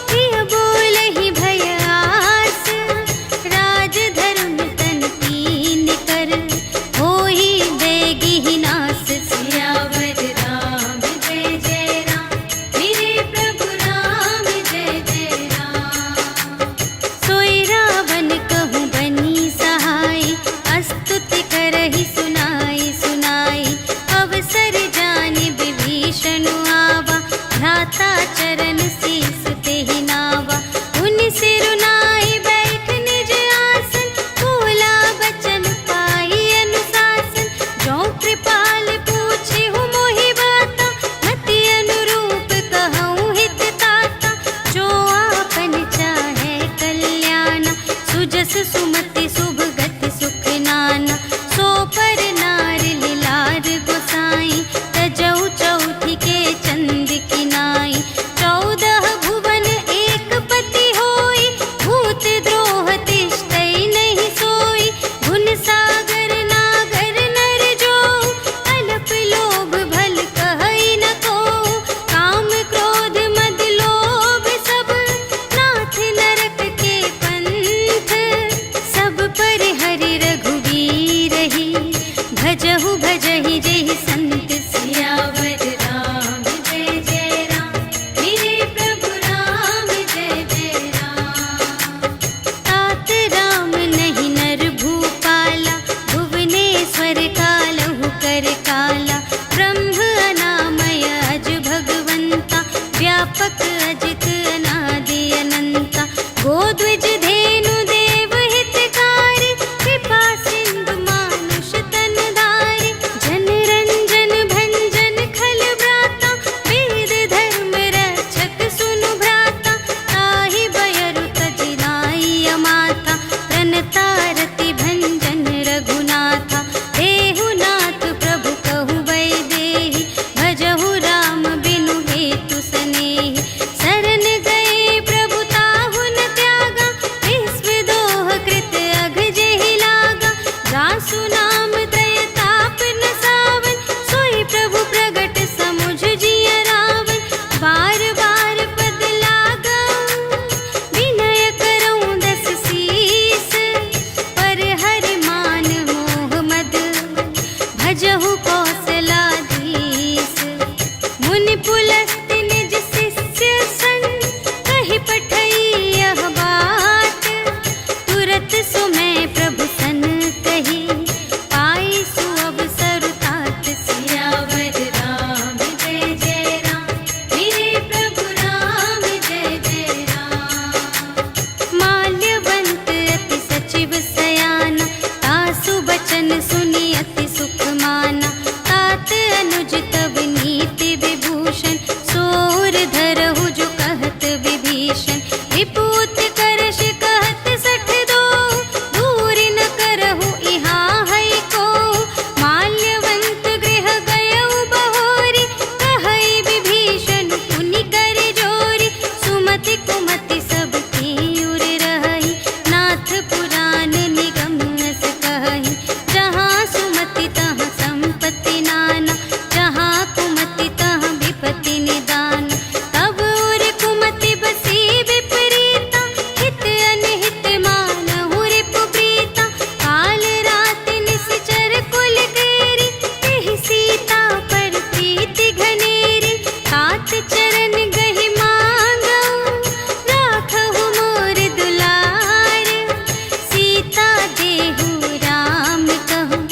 प्रिय बोलहि भय आस राज धर्म तन तीन कर होहि देगी नास सियावर राम जय जय राम मेरे प्रभु राम जय जय राम सोई रावण कहूँ बनी सहाय अस्तुति करहि सुनाई भजहु भजहि जेहि संत सियावर राम जय जय राम, मेरे प्रभु राम जय जय राम। तात राम नहीं नर भूपाला, भुवनेश्वर कालहु कर काला। ब्रह्म अनामय अज भगवंता, व्यापक अजित अनादि अनंता। गोद्विज धेनु देव हितकारी, कृपा सिंधु मानुष तन धारी। जन रंजन भंजन खल व्राता, वेद धर्म रक्षक सुनु भ्राता। ताहि बयरु तजि नाई अमाता, प्रणतारति भंजन रघुनाथा। देहु नाथ प्रभु कहु वैदेही, भजहु राम बिनु हेतु सनेही। शरण गए प्रभु ताहु न त्यागा, विश्व दोह कृत अघ जेहि लागा। जासु नाम त्रय ताप न सावन, सोई प्रभु प्रगट समुझ जिय रावण। बार बार पद लागा, विनय करऊँ दस सीस। पर हरि मान मोह मद, भजहु कौशलाधीश। मुनि पुलस्त्य निज शिष्य संग, कहि पठई यह बात। तुरत सुमय प्रभु सन कही, पाई सुअवसर तात। सियावर राम जय जय राम, मेरे प्रभु राम जय जय राम। माल्यवंत अति सचिव सयाना, तासु बचन सुनि अति सुख माना। तात अनुज तब नीति विभूषण, सोर धरहु जो कहत विभीषण। विपूत करश कहत सठ दो, दूरि न करहु इहाँ है को। माल्यवंत गृह गयउ बहोरी, कहई विभीषण पुनि कर जोरी। सुमति कुमति सब की उर रही, नाथ पुराण निगम अस कहई। जहाँ सुमति तहाँ संपत्ति नाना, जहाँ कुमति तहाँ विपत्ति निदान। तब उर कुमति बसी विपरीता, हित अनहित मानहु रिपु प्रीता। काल रात निश्चर कुल केरी, तेहि सीता पर प्रीति घनेरी। तात चरण गहि मांगऊ, राखहु मोर दुलार। सीता देहु राम कहूँ,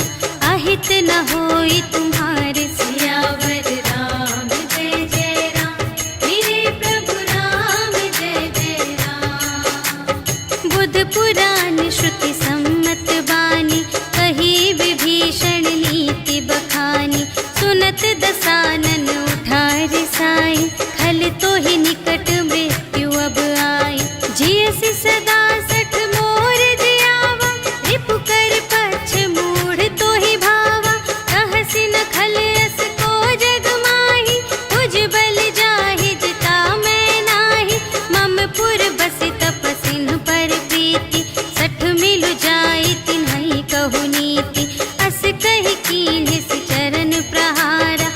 अहित न होई तुम्हारे। सियावर राम जय जय राम, मेरे प्रभु राम जय जय राम। बुध पुराण श्रुति सम्मत बानी, कही विभीषण नीति बखानी। सुनत दसानन उठा रिसाई, खल तो ही निकट मृत्यु अब आई। जियसि सदा सठ मोर जियावा, रिपु कर पक्ष मूढ़ तो ही भावा। कहसि न खल अस को जग माही, तुझ बल जाहि जिता मैं नाही। मम पुर बसि तपसिन पर प्रीति, सठ मिलु जाई तिन्हई कहु नीति। अस कहि कीन्हि चरण प्रहारा,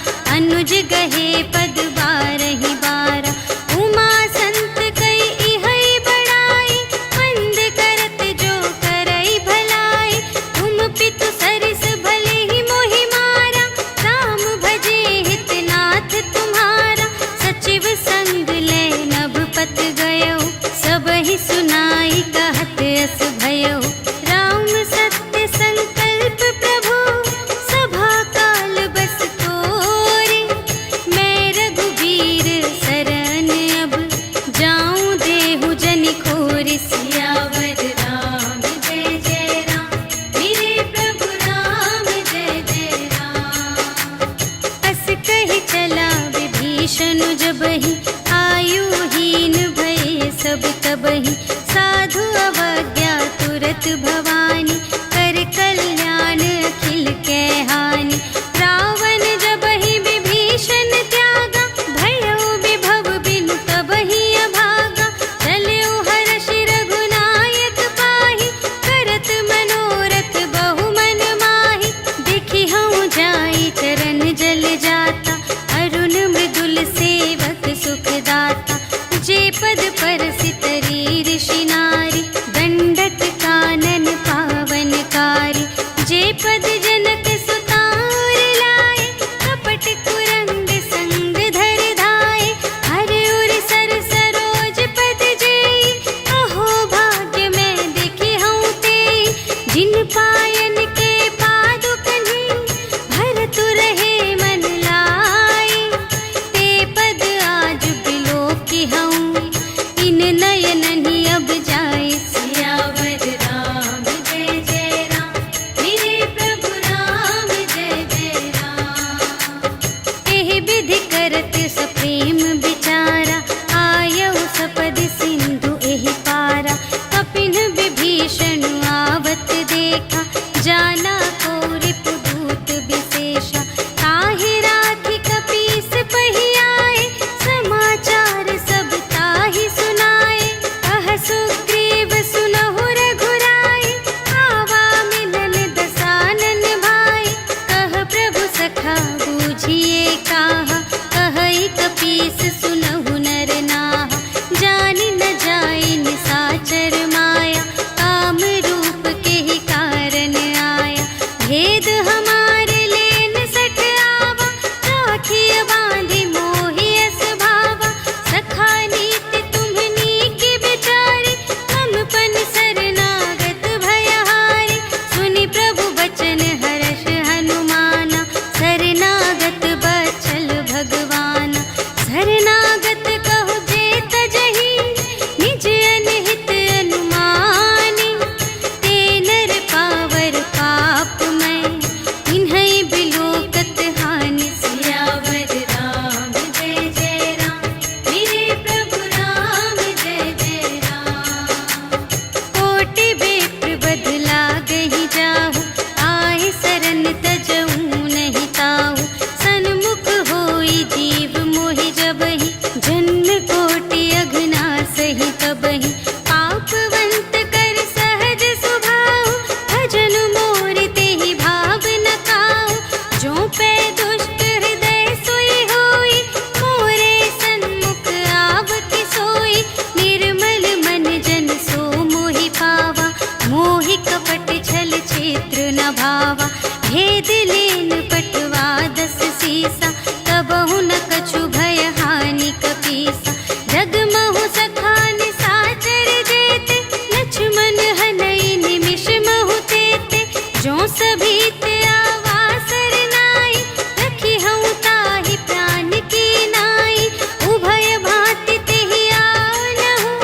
वेद लेन पटवा 10 सीसा, कबहु न कछु भय हानि कपीसा। जगमहु सखान साचर जेते, लक्ष्मण हनई निमिष महु तेते। जो सभीत आवासर नाई, रखी हूँ ताहि प्राण की नाई। उभय भांति तेहि आनहु,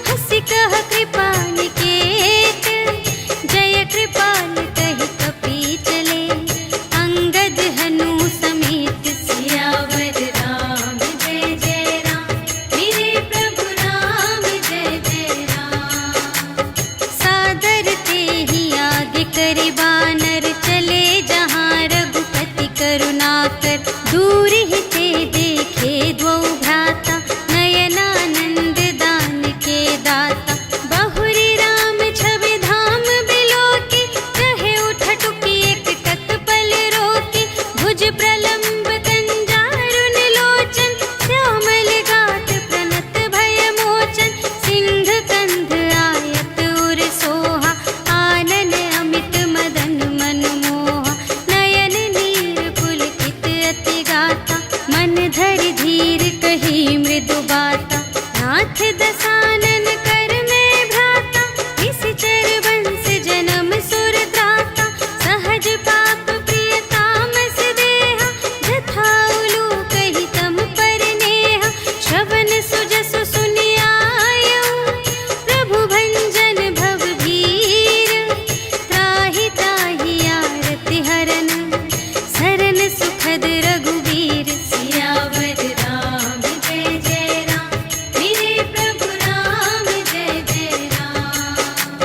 हंसि कह कृपा निकेत। जय कृपाल कहि कपी चले, अंगद हनु समेत। सियावर राम जय जय राम, मेरे प्रभु राम जय जय राम। सादर तेहि आगे करि बानर, चले जहाँ रघुपति करुणाकर। दूर ही ते देखे द्वौ भ्राता, नयनानंद दान के दाता। बहुरी राम छवि धाम बिलोके, कहे उठ टुकी एक टक पल रोके। भुज प्रलंब कंजारुन लोचन, श्यामल गात प्रणत भय मोचन। सिंह कंध आयत उर सोहा, आनन अमित मदन मनमोहा। नयन नीर पुलकित अति गाता, मन धरि धीर कही मृदु बाता। नाथ दसानन कर में भ्राता, निश्चर वंश जन्म सुर त्राता। सहज पाप प्रिय तामस देहा, जथा उलूक ही तम पर नेहा। श्रवण सुजसु सुनि आयऊ, प्रभु भंजन भव भीर। त्राहि ताहि आरति हरन, सरन सुखद रघुवीर। सियावर राम जय जय राम, मेरे प्रभु राम जय जय राम।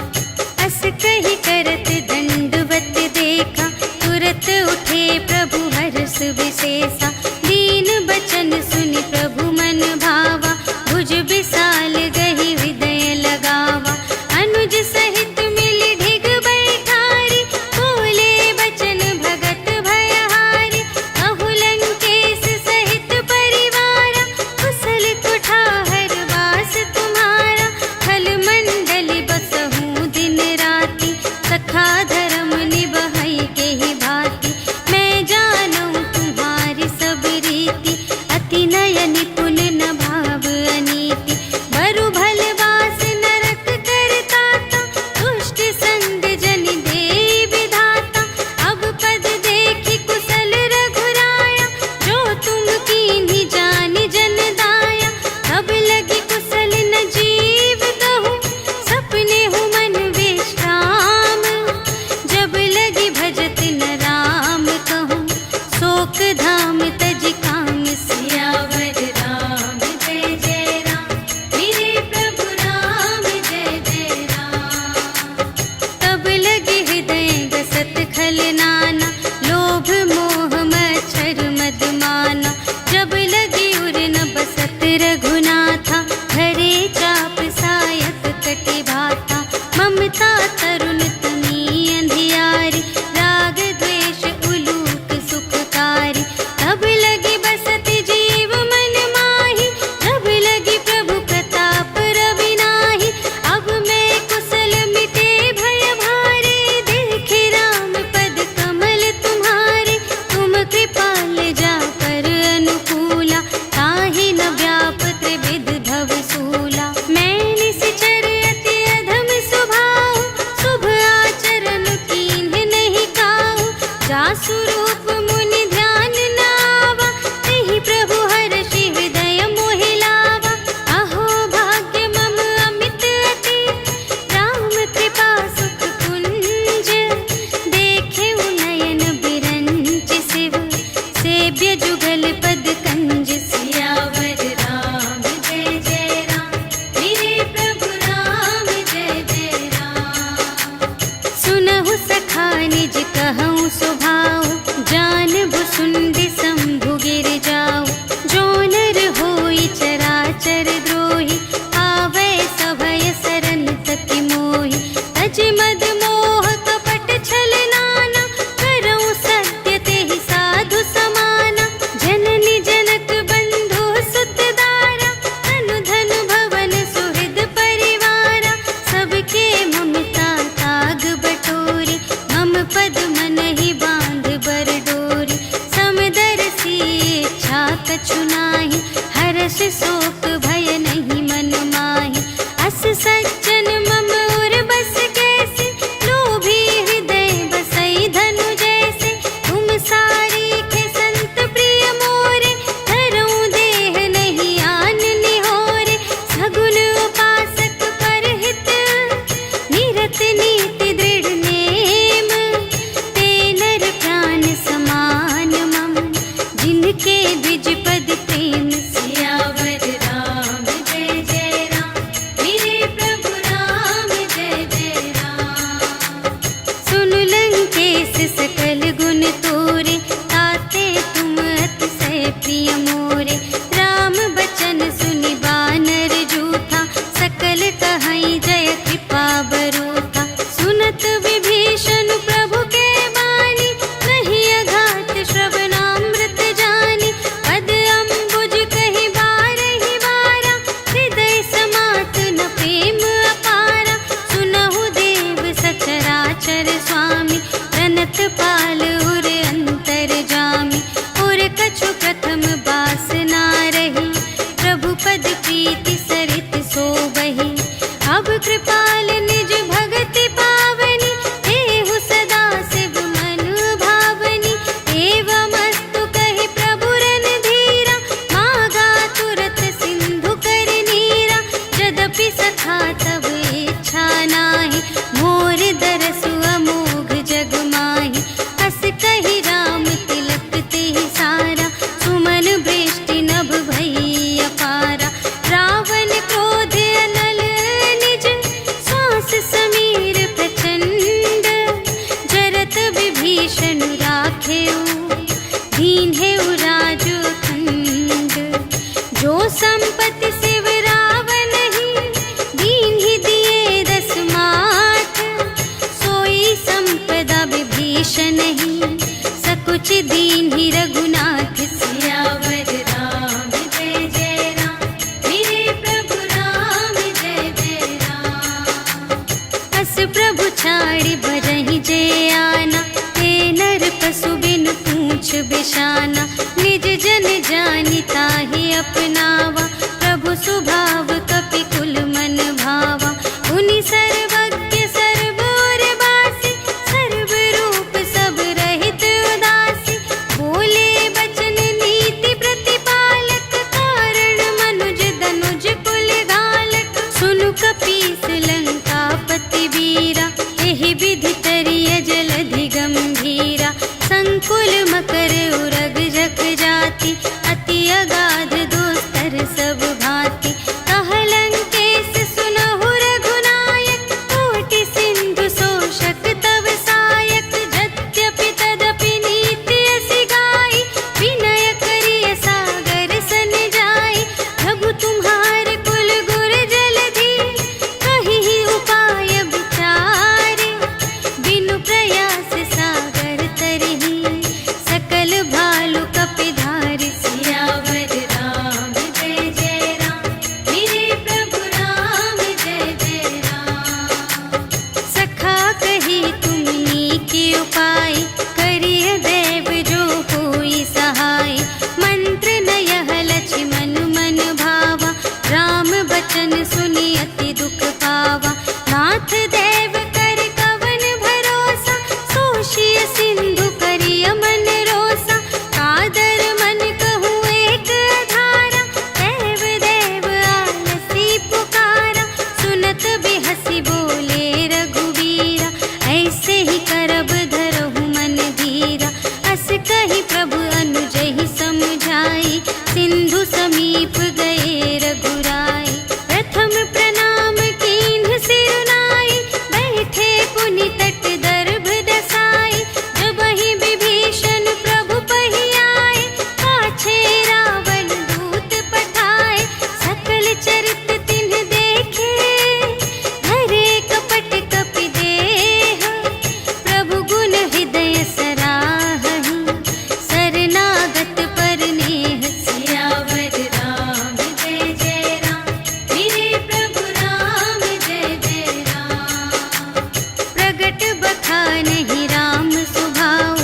अस कहि करत दंडवत देखा, तुरत उठे प्रभु हर्ष विशेषा। दीन बचन सुनि प्रभु मन भावा, भुज विशाल गहि हृदय लगावा। अनुज सहित मिलि ढिग बैठारी, बोले बचन भगत भयहारी। कहु लंकेश सहित परिवारा, कुशल कुठार वास तुम्हारा। खल मंडली बसहु दिन राति, सखा धर्म निबहै केहि भांति। मैं जानऊँ तुम्हारी सब रीति, अति नय निपुण न भाव अनीति। बरु भल वास नरक करताता, दुष्ट संग जन देई विधाता। अब पद देखि कुशल रघुराया, जो तुम कीन्ही जानि जन दाया। तब लगी कुशल न जीव कहूँ, सपने हूँ मन विश्राम। जब लगी भजत न राम कहूँ, शोक धाम तज काम। सियावर राम जय जय राम, मेरे प्रभु राम जय जय राम। तब लगे हृदय गसत खल नाना, लोभ मोह मच्छर मद माना। जब लगी उर न बसत रघुनाथा, धरे चाप सायक कटि भाता। ममता तरुण तनी अंधियारी, राग द्वेष उलूक सुखकारी। तब लगी बसत जीव मन माही, जब लगी प्रभु प्रताप रवि नाही। अब मैं कुशल मिटे भय भारे, देखे राम पद कमल तुम्हारे। तुम कृपाल जा कर अनुकूला, ताहि न व्याप त्रिविध भव सूला। मैं निश्चर अति अधम स्वभाव, शुभ आचरण कीन्ह नहीं काहू। जासु रूप मुनि ध्यान न आवा, तेहि प्रभु हर्षि हृदय मोहि लावा। अहो भाग्य मम अमित अति, राम कृपा सुख कुंज। देखे नयन बिरंच शिव, सेव्य जुगल पद कंज। सियावर राम जय जय राम, मेरे प्रभु राम जय जय राम। सुनहु सखा निज कहूँ स्वभाव, जान साधेऊ, दीन्हेऊ राजू खंड। जो संपत्ति शिव रावण ही, दीन्हि दिए 10 माथ। सोई संपदा विभीषण ही, सकुच दीन्हि रघुनाथ। सियावर राम जय जय राम, मेरे प्रभु राम जय जय राम। अस प्रभु छाड़ि भरहि जे आना, ते नर पशु बिनु पूछ बिशाना। निज जन जानि ताहि अपनावा, प्रभु स्वभाव कपि कुल मन भावा। उनि सर्वज्ञ सर्व और बासी, सर्व रूप सब रहित उदासी। बोले बचन नीति प्रतिपालक, कारण मनुज धनुज कुल घालक। सुनु कपीस लंकापति वीरा, एहि विधि तरिय जलधि गंभीरा। संकुल मकर उरग जख जाति, अति अगाध दोस्तर सब भांति। कहलंकेश सुनहु रघुनायक, कोटि सिंधु शोषक तव सायक। यद्यपि तदपि नीति असि गाई, विनय करिय सागर सन जाई। प्रभु तुम्हार कुल गुर जलधि, कहिहि उपाय विचारे। बिनु प्रयास सागर तरहि, सकल भालु कपिधारि। सियावर राम जय जय राम, मेरे प्रभु राम जय जय राम। सखा कही तुमनी के उपाय, करिय देव जो होई सहाय। मंत्र न यह लक्ष्मण मन भावा, राम बचन सुनि अति दुख पावा। नाथ देव कर कवन भरोसा, सोषिय सिंधु करिय मन रोसा। कादर मन कहूँ एक धारा, देव देव आलसी पुकारा। सुनत बिहसी बोले रघुवीरा, ऐसे ही करब धरहु मन धीरा। अस कही प्रभु अनुजहि समझाई, सिंधु समीप गए रघुराई। प्रथम प्रणाम कीन्ह सिरुनाई, बैठे पुनि तट दर्भ दसाई। जबहि विभीषण प्रभु पहि आए, पाछे रावण दूत पठाए। सकल चरित तिन्ह देखे, धरे कपट कपि देह। प्रभु गुण हृदय सराहहि, शरणागत पर नेह। सियावर राम जय जय राम, मेरे प्रभु राम जय जय राम। प्रगट बखानहि राम सुभाऊ,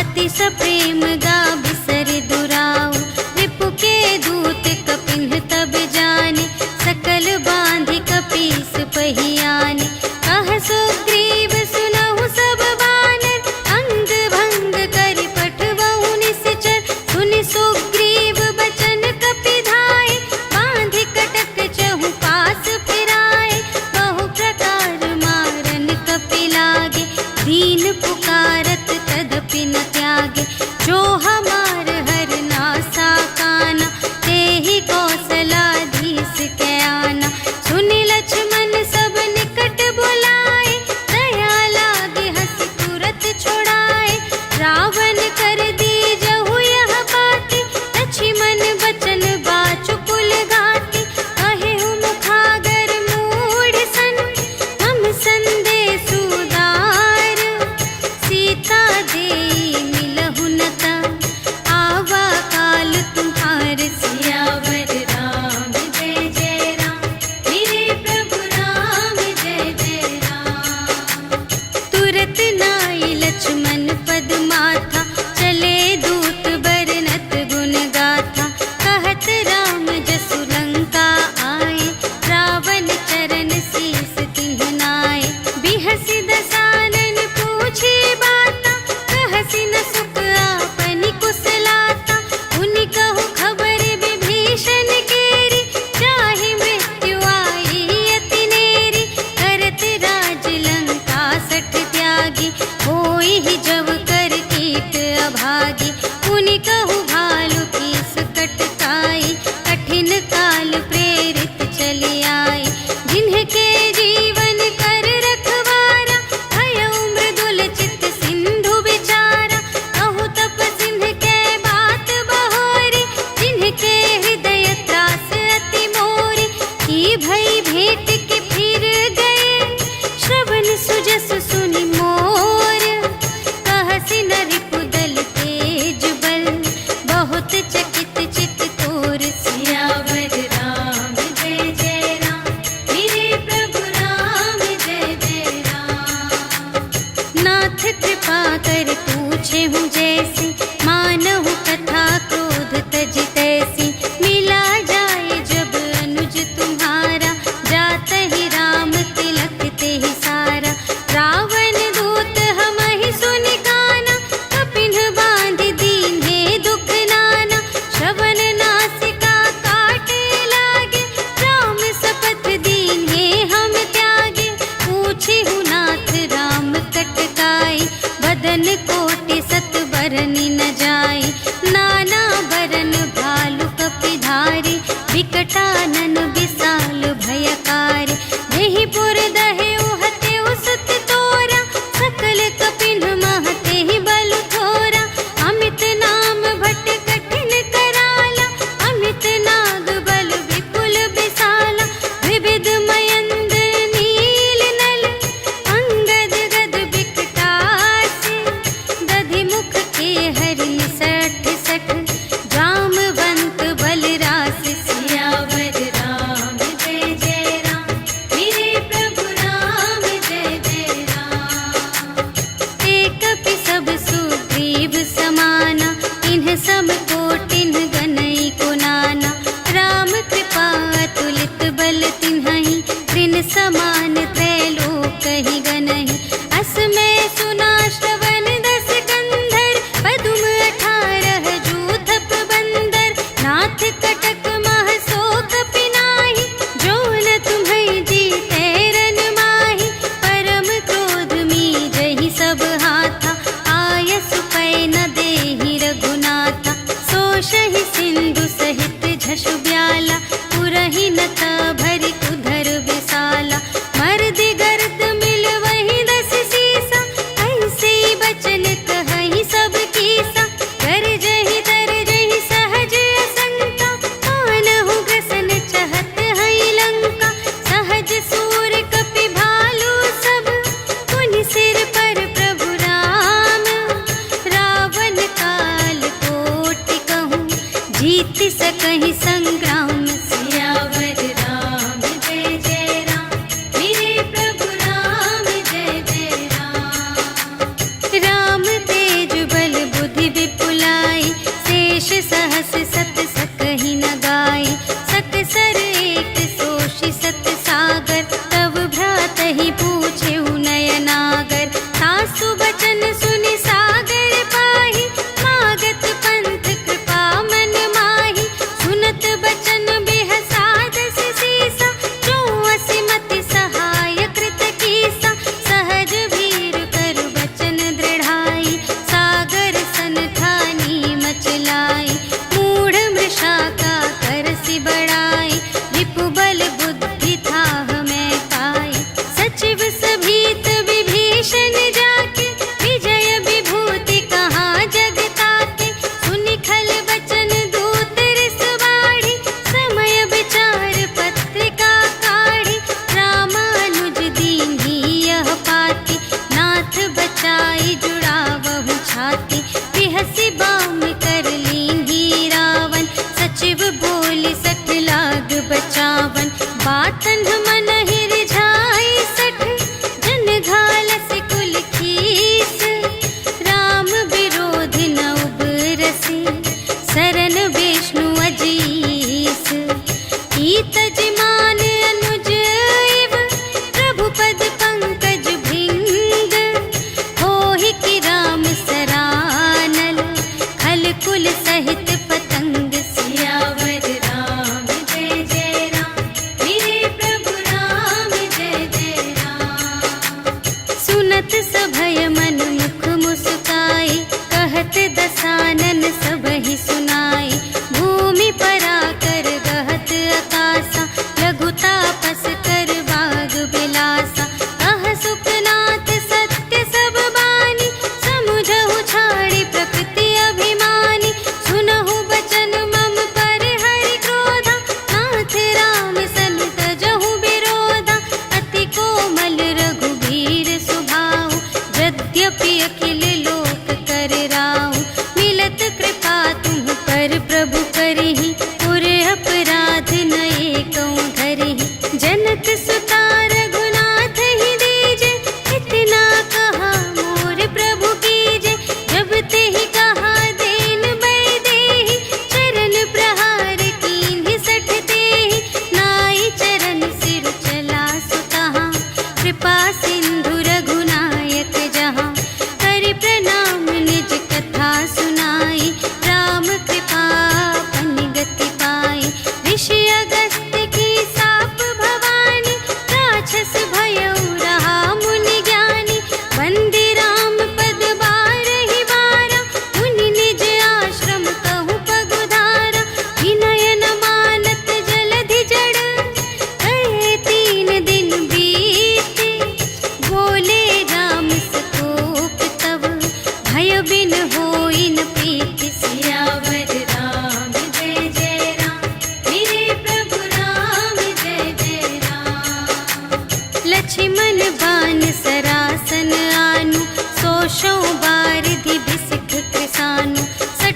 अति सप्रेम गा बिसर दुराऊ। रिपु के दूत कपिन्ह तब जाने, सकल बांधि कपीस पहि आने। कह सुग्रीव सुनहु सब बानर, अंग भंग करि पठवहु निश्चर। सुनि सुग्रीव बचन कपि धाय, बांधि कटक चहु पास फिराए। बहु प्रकार मारन कपि लागे, दीन पुकारत तदपि न त्यागे। जो हमार हर नासा काना, तेहि कौशलाधीश के आना। सुनि लक्ष्मण सब निकट बुलाए, दया लागे हँसि तुरत छुड़ाए। रावण कर दीजहु यह बाती, लक्ष्मण बचन बाचु कुल घाती। कहेहु मुखागर मूढ़ सन, हम संदेश उदार। सीता देई मिलहु न ता, आवा काल तुम्हार। सियावर राम जय जय राम, मेरे प्रभु राम जय जय राम। तुरत नाई लक्ष्मण पद माथा, चले दूत बरनत गुण गाथा। कहत राम जसु लंका आए, रावण चरण शीस तिन्ह नाए। बिहसि दसानन पूछे बाता, कहसि न सुख आपनि कुशलाता। उनि कहु खबर विभीषण केरी, जाहि मृत्यु आई अति नेरी। करत राज लंका सठ त्यागी, होई ही जब कर कीट अभागी। उनि कहु भालु की सकट काई, कठिन काल प्रेरित चली आई। जिन्हके जीवन कर रखवारा, भयउ मृदुल चित सिंधु विचारा। कहु बनी न जाई। नाना बरन भालु कपिधारी, विकटानन विशाल भयकारी। देहि पुर दहे उहते उसत तोरा, सकल कपिन महते ही बल थोरा। अमित नाम भट कठिन कराला, अमित नाग बल विपुल विशाला। विविध मयंद्र नील नल, अंगद गद विकटासी। दधि मुख के हरि सठ सठ, जामवंत बलरास। सियावर राम जय जय राम, मेरे प्रभु राम जय जय राम। एक कपि सब सुग्रीव समाना, इन्ह सम कोटिन गनई को नाना। राम कृपा अतुलित बल तिन्हहि, त्रिन समान त्रैलोकहि गनहि। असमय सुना श्रवण दस कंधर, पदुम 18 जूथप बंदर। नाथ कटक मह शोक पिनाहि, जो न तुम्है जीतै रन माहि। परम क्रोध मीजहि सब हाथा, आयसु पै न देहि रघुनाथा। सोषहि सिंधु सहित झषु ब्याला, पुरहि नत भरि उधर विशाला। मर्दि गर्द मिलवहि 10 सीसा, ऐसे बचन कहहि सब कीसा। गरजहि तरजहि सहज असंका, कानहु ग्रसन चहत हई लंका। सहज सूर कपि भालु सब, पुनि सिर पर प्रभु राम। रावण काल कोटि कहूँ, जीत सकहि संग्राम। सियावर राम जय जय राम, मेरे प्रभु राम जय जय राम। राम तेज बल बुद्धि विपुलाई, शेष सहस सत सकहि न गाई। सकसर एक सोषि सत सागर, तब भ्रातहि पूछेउ नयनागर। सासु बचन सुनि सागर पाहि, मागत पंथ कृपा मन माहि। सुनत बचन बिहसा 10 सीसा, जो असिमति सहाय कृत कीसा। सहज भीर करु बचन दृढ़ाई, सागर सन ठानी मचलाई। मूढ़ मृषा का करसि बड़ाई, रिपु बल बुद्धि थाह मैं पाई। सचिव सभीत विभीषण जाके, विजय विभूति कहाँ जग ताके। सुनि खल बचन दूत रिस बाढ़ी, समय विचार पत्रिका काढ़ी। रामानुज दीन्ही यह पाती, नाथ बचाई जुड़ावहु छाती। बिहसि बाम कर लीन्ही रावण, सचिव बोलि 60 लाग बचावन। बातन मन रिझाई 60, जन घालसि कुल खीस। राम विरोधि न उबरसि, सरन विष्णु अजीस। ईतज मान अनुज इव, प्रभु पद पंकज भृंग। होहि कि राम सरानल, खल कुल सहित पतंग। सियावर राम जय जय राम, मेरे प्रभु राम जय जय राम। सुनत सभय मन मुख मुस्काई, कहत दसानन सबहि सुनाई। भूमि पराकर गहत आकासा, लघु तापस कर बाग बिलासा। कह सुखनाथ सत्य सब बानी, समुझहु छाड़ी प्रकृति अभिमानी। सुनहु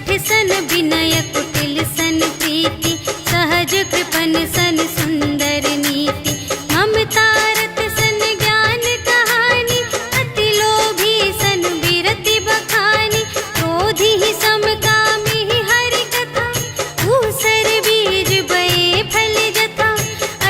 शठ सन विनय कुटिल सन प्रीति, सहज कृपन सन सुंदर नीति। ममता रत सन ज्ञान कहानी, अति लोभी सन विरति बखानी। क्रोधी ही समकामी ही हरि कथा, ऊसर बीज बये फल जथा।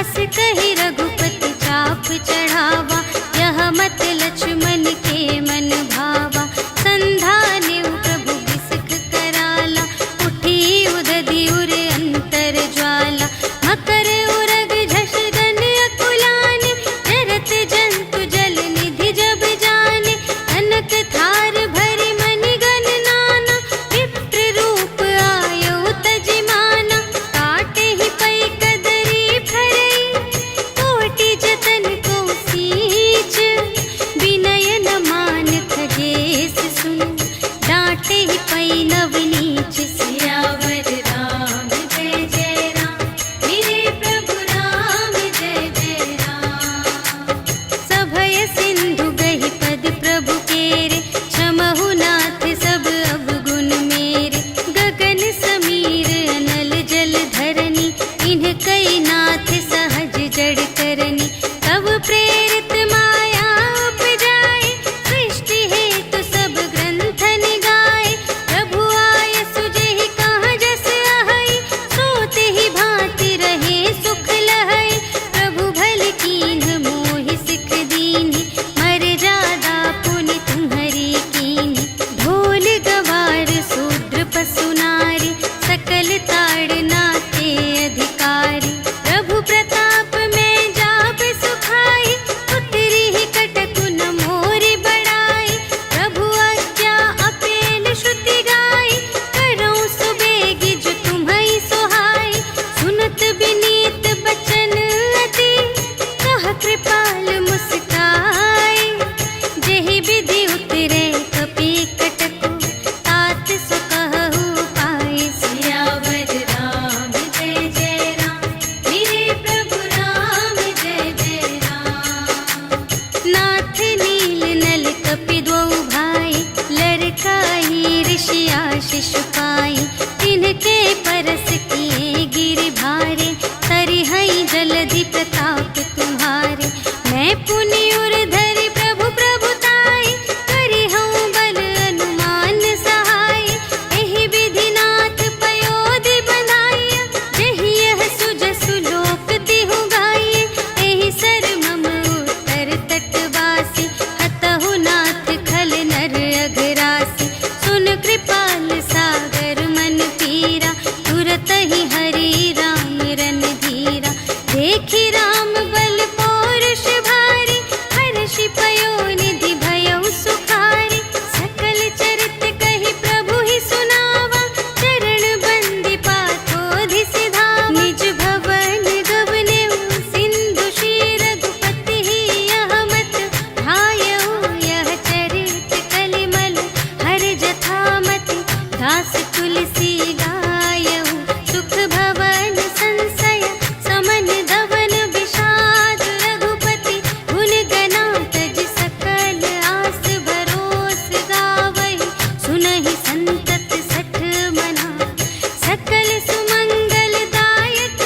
अस कहि रघुपति चाप चढ़ावा, यह मत लक्ष्मण के मन भावा। संधाने प्रभु बिसख कराला, उठी उदधि उर अंतर ज्वाला। मकर उरग झष गन अकुलान, जरत जंतु जल निधि जब जाने। कनक थार भरि मनि गण नाना, विप्र रूप आयौ तजिमाना। काटे ही पै कदरी फरई, कोटि जतन को सींच। विनय न मान खगेश सुन, डांटे ही पै नव नीच। सियावर राम जय जय राम, मेरे प्रभु राम जय जय राम। सभय सिंधु गहि पद प्रभु केरे, क्षमहु नाथ सब अवगुण मेरे। गगन समीर अनल जल धरनी, इन्ह कई नाथ सहज जड़ करनी। तब प्रेरित माया उपजाए, सृष्टि हेतु सब ग्रंथन गाए। प्रभु आय सुजेहि कहाँ जस अहै, सोते ही भांति रहे सुख लहै। प्रभु भल कीन्ह मोहि सिख दीन्हि, मर्यादा पुनि तुम्हरी कीन्हि। ढोल गवार शूद्र पशु नारी, सकल ताड़नाते अधिकारी। प्रभु प्रताप में जाप सुखाई, उतरी ही कटकु न मोरि बड़ाई। प्रभु आज्ञा अपेल श्रुति गाई, करऊँ सुबेगी जो तुम्है सोहाई। सुनत विनीत बचन अति, कह कृपाल मुस्काई। जेहि विधि उतरे कपि कटकु, तात सो कहु पाई। सियावर राम जय जय राम, मेरे प्रभु राम जय जय राम। नाथ नील नल कपि द्वौ भाई, लरकाई ऋषि आशीष पाई। तिनके परस किए गिरि भारे, तरिहै जलधि प्रताप तुम्हारे। मैं पुनि उर धरि प्रभु प्रभुताई, करिहउँ बल अनुमान सहाय। एहि विधि नाथ पयोधि बंधाइया, जेहि यह सुजसु लोक तिहु गाइए। एहि सर मम उत्तर तटवासी, हतहु नाथ खल नर अघरासी। सुन कृपाल सागर मन पीरा, तुरत ही हरि राम रन धीरा। देखि राम बल पौरुष भारी, हर्षि पयोनिधि भयउ सुखारी। सकल चरित कहि प्रभु ही सुनावा, चरण बंदी पाथोधि सिधावा। निज भवन गवनेउ सिंधु श्री रघुपति ही, यह मत ढायउ यह चरित कलिमल हर जथामति। दास तुलसी गायउ, सुख भवन संशय समन धवन विषाद। रघुपति गुण गना तज सकल आस, भरोस गावहि सुनहि संतत सठ मना। सकल सुमंगल दायक,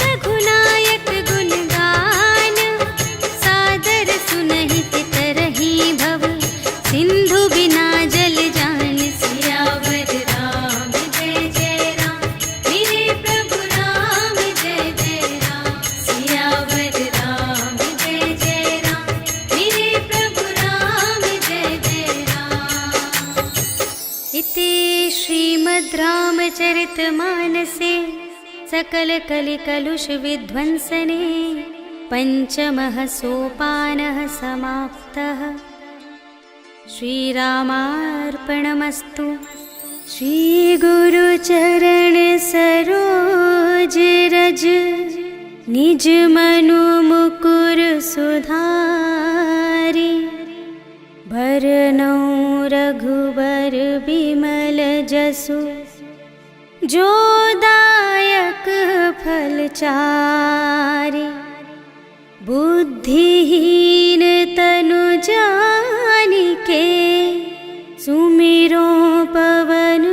रघुनायक गुण गान। सादर सुनहि तितरहि भव, सिंधु बिना जल जान। सियावर राम जय जय राम, मेरे प्रभु राम जय जय राम। सियावर राम जय जय राम, मेरे प्रभु राम जय जय राम। इति श्रीमद् रामचरितमानसे सकल कलि कलुष विध्वंसने, पंचमः सोपानः समाप्तः। श्रीरामार्पणमस्तु। श्री गुरु चरण सरोज रज, निज मनु मुकुर सुधारी। भरनउँ रघुबर बिमल जसु, जो दायक फल चारि। बुद्धिहीन तनु जानिके, सुमिरो पवन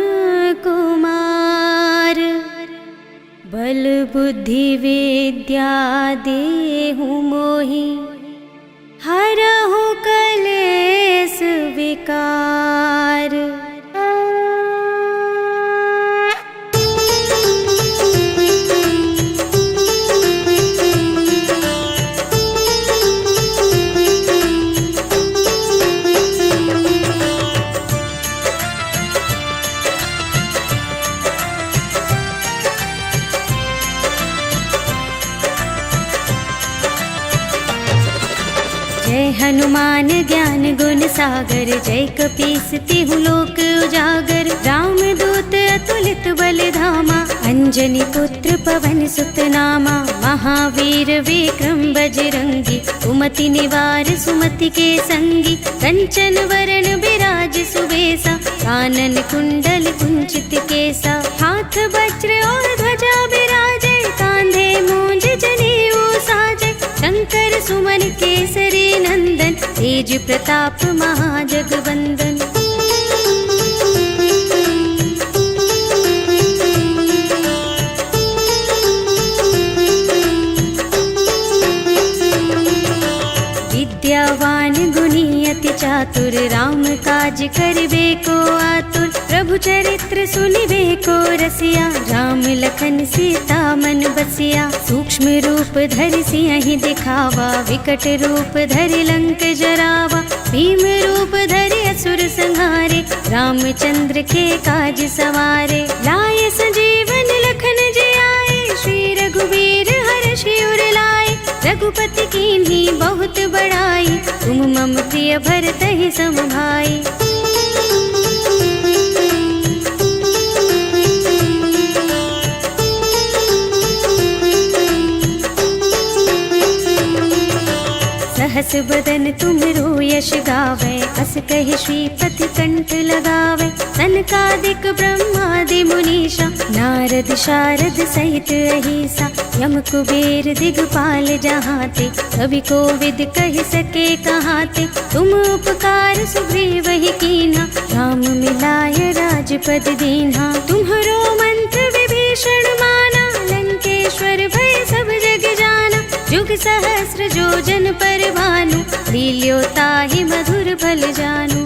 बुद्धि विद्या देहु मोहि, हरहु कलेस विकार। जय हनुमान ज्ञान गुण सागर, जय कपीस तिहु लोक उजागर। राम दूत अतुलित बल धामा, अंजनी पुत्र पवन सुत नामा। महावीर विक्रम बजरंगी, कुमति निवार सुमति के संगी। कंचन वरण बिराज सुबेसा, कानन कुंडल कुंचित केसा। हाथ वज्र और ध्वजा बिराजे, कांधे मूंज जनेऊ साजे। शंकर सुमन केसरी नंदन, तेज प्रताप महाजगवंदन। विद्यावान गुणी अति चातुर, राम काज करिबे को आतुर। प्रभु चरित्र सुनिबे को रसिया, राम लखन सीता मन बसिया। सूक्ष्म रूप धरि सियहि दिखावा, विकट रूप धरि लंक जरावा। भीम रूप धरि असुर संहारे, रामचंद्र के काज सवारे। लाए संजीवन लखन जियाए, श्री रघुवीर हर्षि उर लाए। रघुपति कीन्ही बहुत बड़ाई, तुम मम प्रिय भरतहि सम भाई। सहस बदन तुमरो यश गावे, अस कहि श्रीपति कंठ लगावे। सनकादिक ब्रह्मादि मुनीषा, नारद शारद सहित अहिसा। यम कुबेर दिगपाल जहाते, कवि कोविद कहि सके कहाते। तुम उपकार सुग्रीव ही कीन्हा, राम मिलाय राजपद दीन्हा। तुम्हरो मंत्र विभीषण माना, लंकेश्वर भय सब जग जाना। जुग सहस्र जो जन पर भानु, लील्यो ताहि मधुर फल जानू।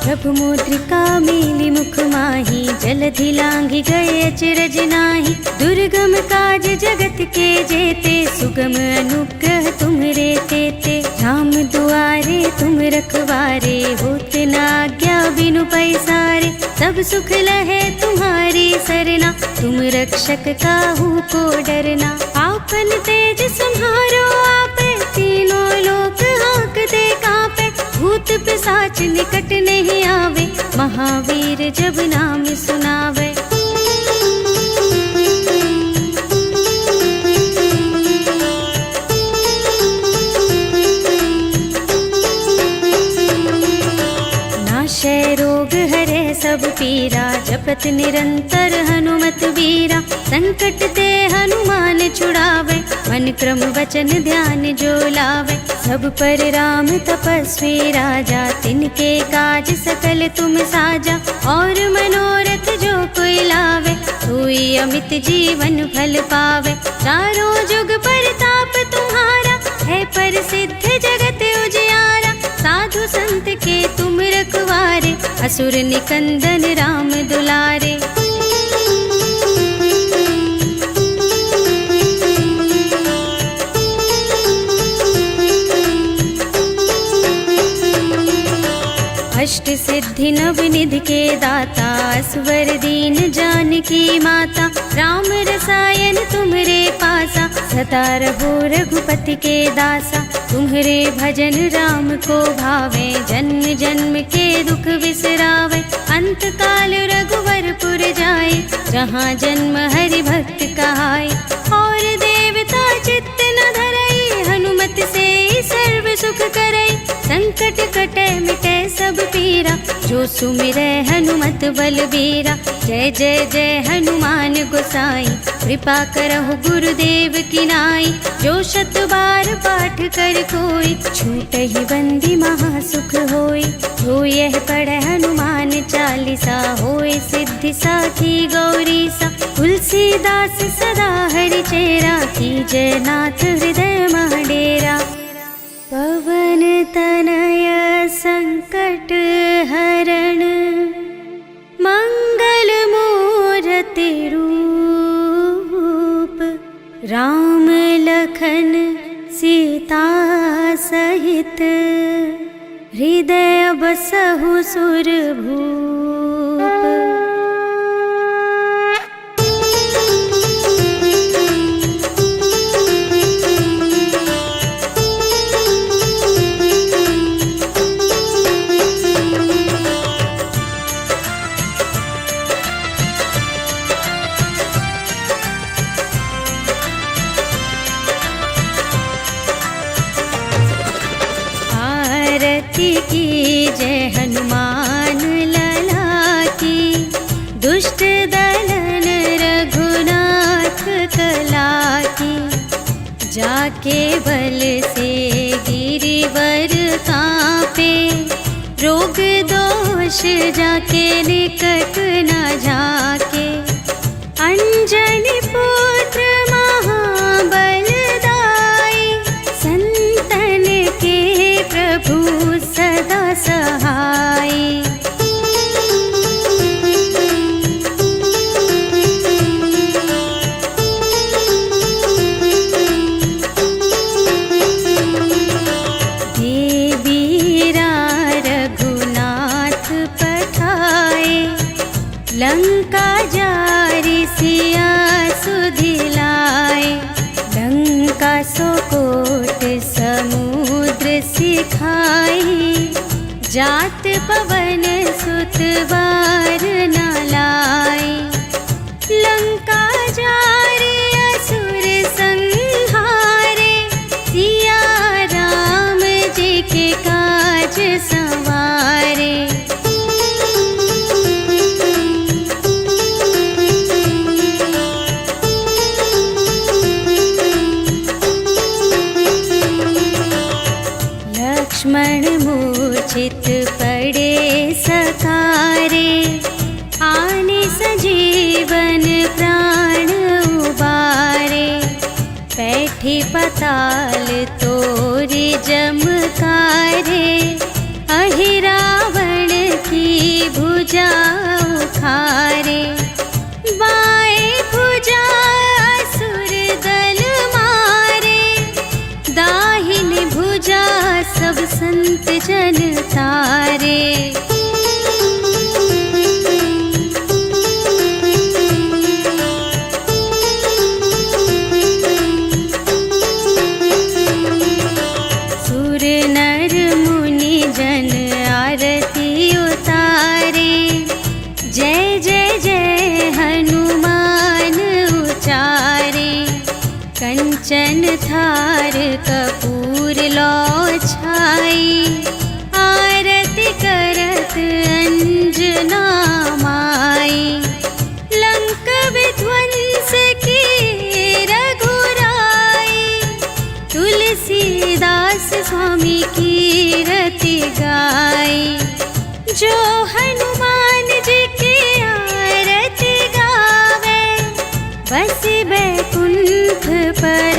प्रभु मुद्रिका मेलि मुख माहि, जलधि लांघि गए अचरज नाहि। दुर्गम काज जगत के जेते, सुगम अनुग्रह तुम्हरे तेते। राम दुआरे तुम रखवारे, होत न आज्ञा बिनु पैसारे। सब सुख लहे तुम्हारी सरना, तुम रक्षक काहू को डरना। आपन तेज सम्हारो आपे, तीनों लोक हांकते कांपे। भूत पिशाच निकट नहीं आवे, महावीर जब नाम सुनावे। नाशय रोग हरे सब पीरा, जपत निरंतर हनुमत वीरा। संकट ते हनुमान छुड़ावे, मन क्रम वचन ध्यान जो लावे। सब पर राम तपस्वी राजा, तिनके काज सकल तुम साजा। और मनोरथ जो कोई लावे, सोई अमित जीवन फल पावे। चारों जुग परताप तुम्हारा, है प्रसिद्ध जगत उजियारा। साधु संत के तुम रखवारे, असुर निकंदन राम दुलारे। अष्ट सिद्धि नव निधि के दाता, स्वर दीन जानकी माता। राम रसायन तुम्हरे पासा, सदा रहो रघुपति के दासा। तुम्हरे भजन राम को भावे, जन्म जन्म के दुख बिसरावे। अंत काल रघुवरपुर जाए, जहाँ जन्म हरि भक्त कहाए। और देवता चित्त न धरई, हनुमत से सर्व सुख करई। संकट कटे मिटे सब पीरा, जो जो सुमिरै हनुमत बलबीरा। जय जय जय हनुमान गोसाई, कृपा करहु गुरुदेव की नाई। जो शत बार पाठ कर कोई, छूटहि बंदी महासुख होई। जो यह पढ़ै हनुमान चालीसा, होय सिद्धि साखी गौरीसा। तुलसीदास सदा हरि चेरा, कीजय नाथ हृदय मह डेरा। पवन तनय संकट हरण, मंगल मूरति रूप। राम लखन सीता सहित, हृदय बसहु सुरभूप। की जय हनुमान लला की, दुष्ट दलन रघुनाथ कला की। जाके बल से गिरिवर कांपे, रोग दोष जाके निकट न झाके। अंजनी पुत्र महाबल दाई, संतन के प्रभु सदा सहाय। देवीरा रघुनाथ पठाए, लंका जारि सिया सुधिलाए। लंका सोकोट समुद्र सिखाई, जात पवन सुत बार न लाई। लंका जारि असुर संहारे, सिया राम जी के काज संवारे। लक्ष्मण मूर्छित पड़े सकारे, आने सजीवन प्राण उबारे। बैठी पताल तोरी जमकारे, अहि रावण की भुजा उखारे। बाएं भुजा असुर दल मारे, दाहिनी भुजा सब संत जन तारे। सुर नर मुनि जन आरती उतारे, जय जय जय हनुमान उचारे। कंचन थार कपूर लो छाई, आरती करत अंजना माई। लंक विध्वंस की रघुराई, तुलसीदास स्वामी की रति गाई। जो हनुमान जी की आरती गावे, बस बैकुंठ पर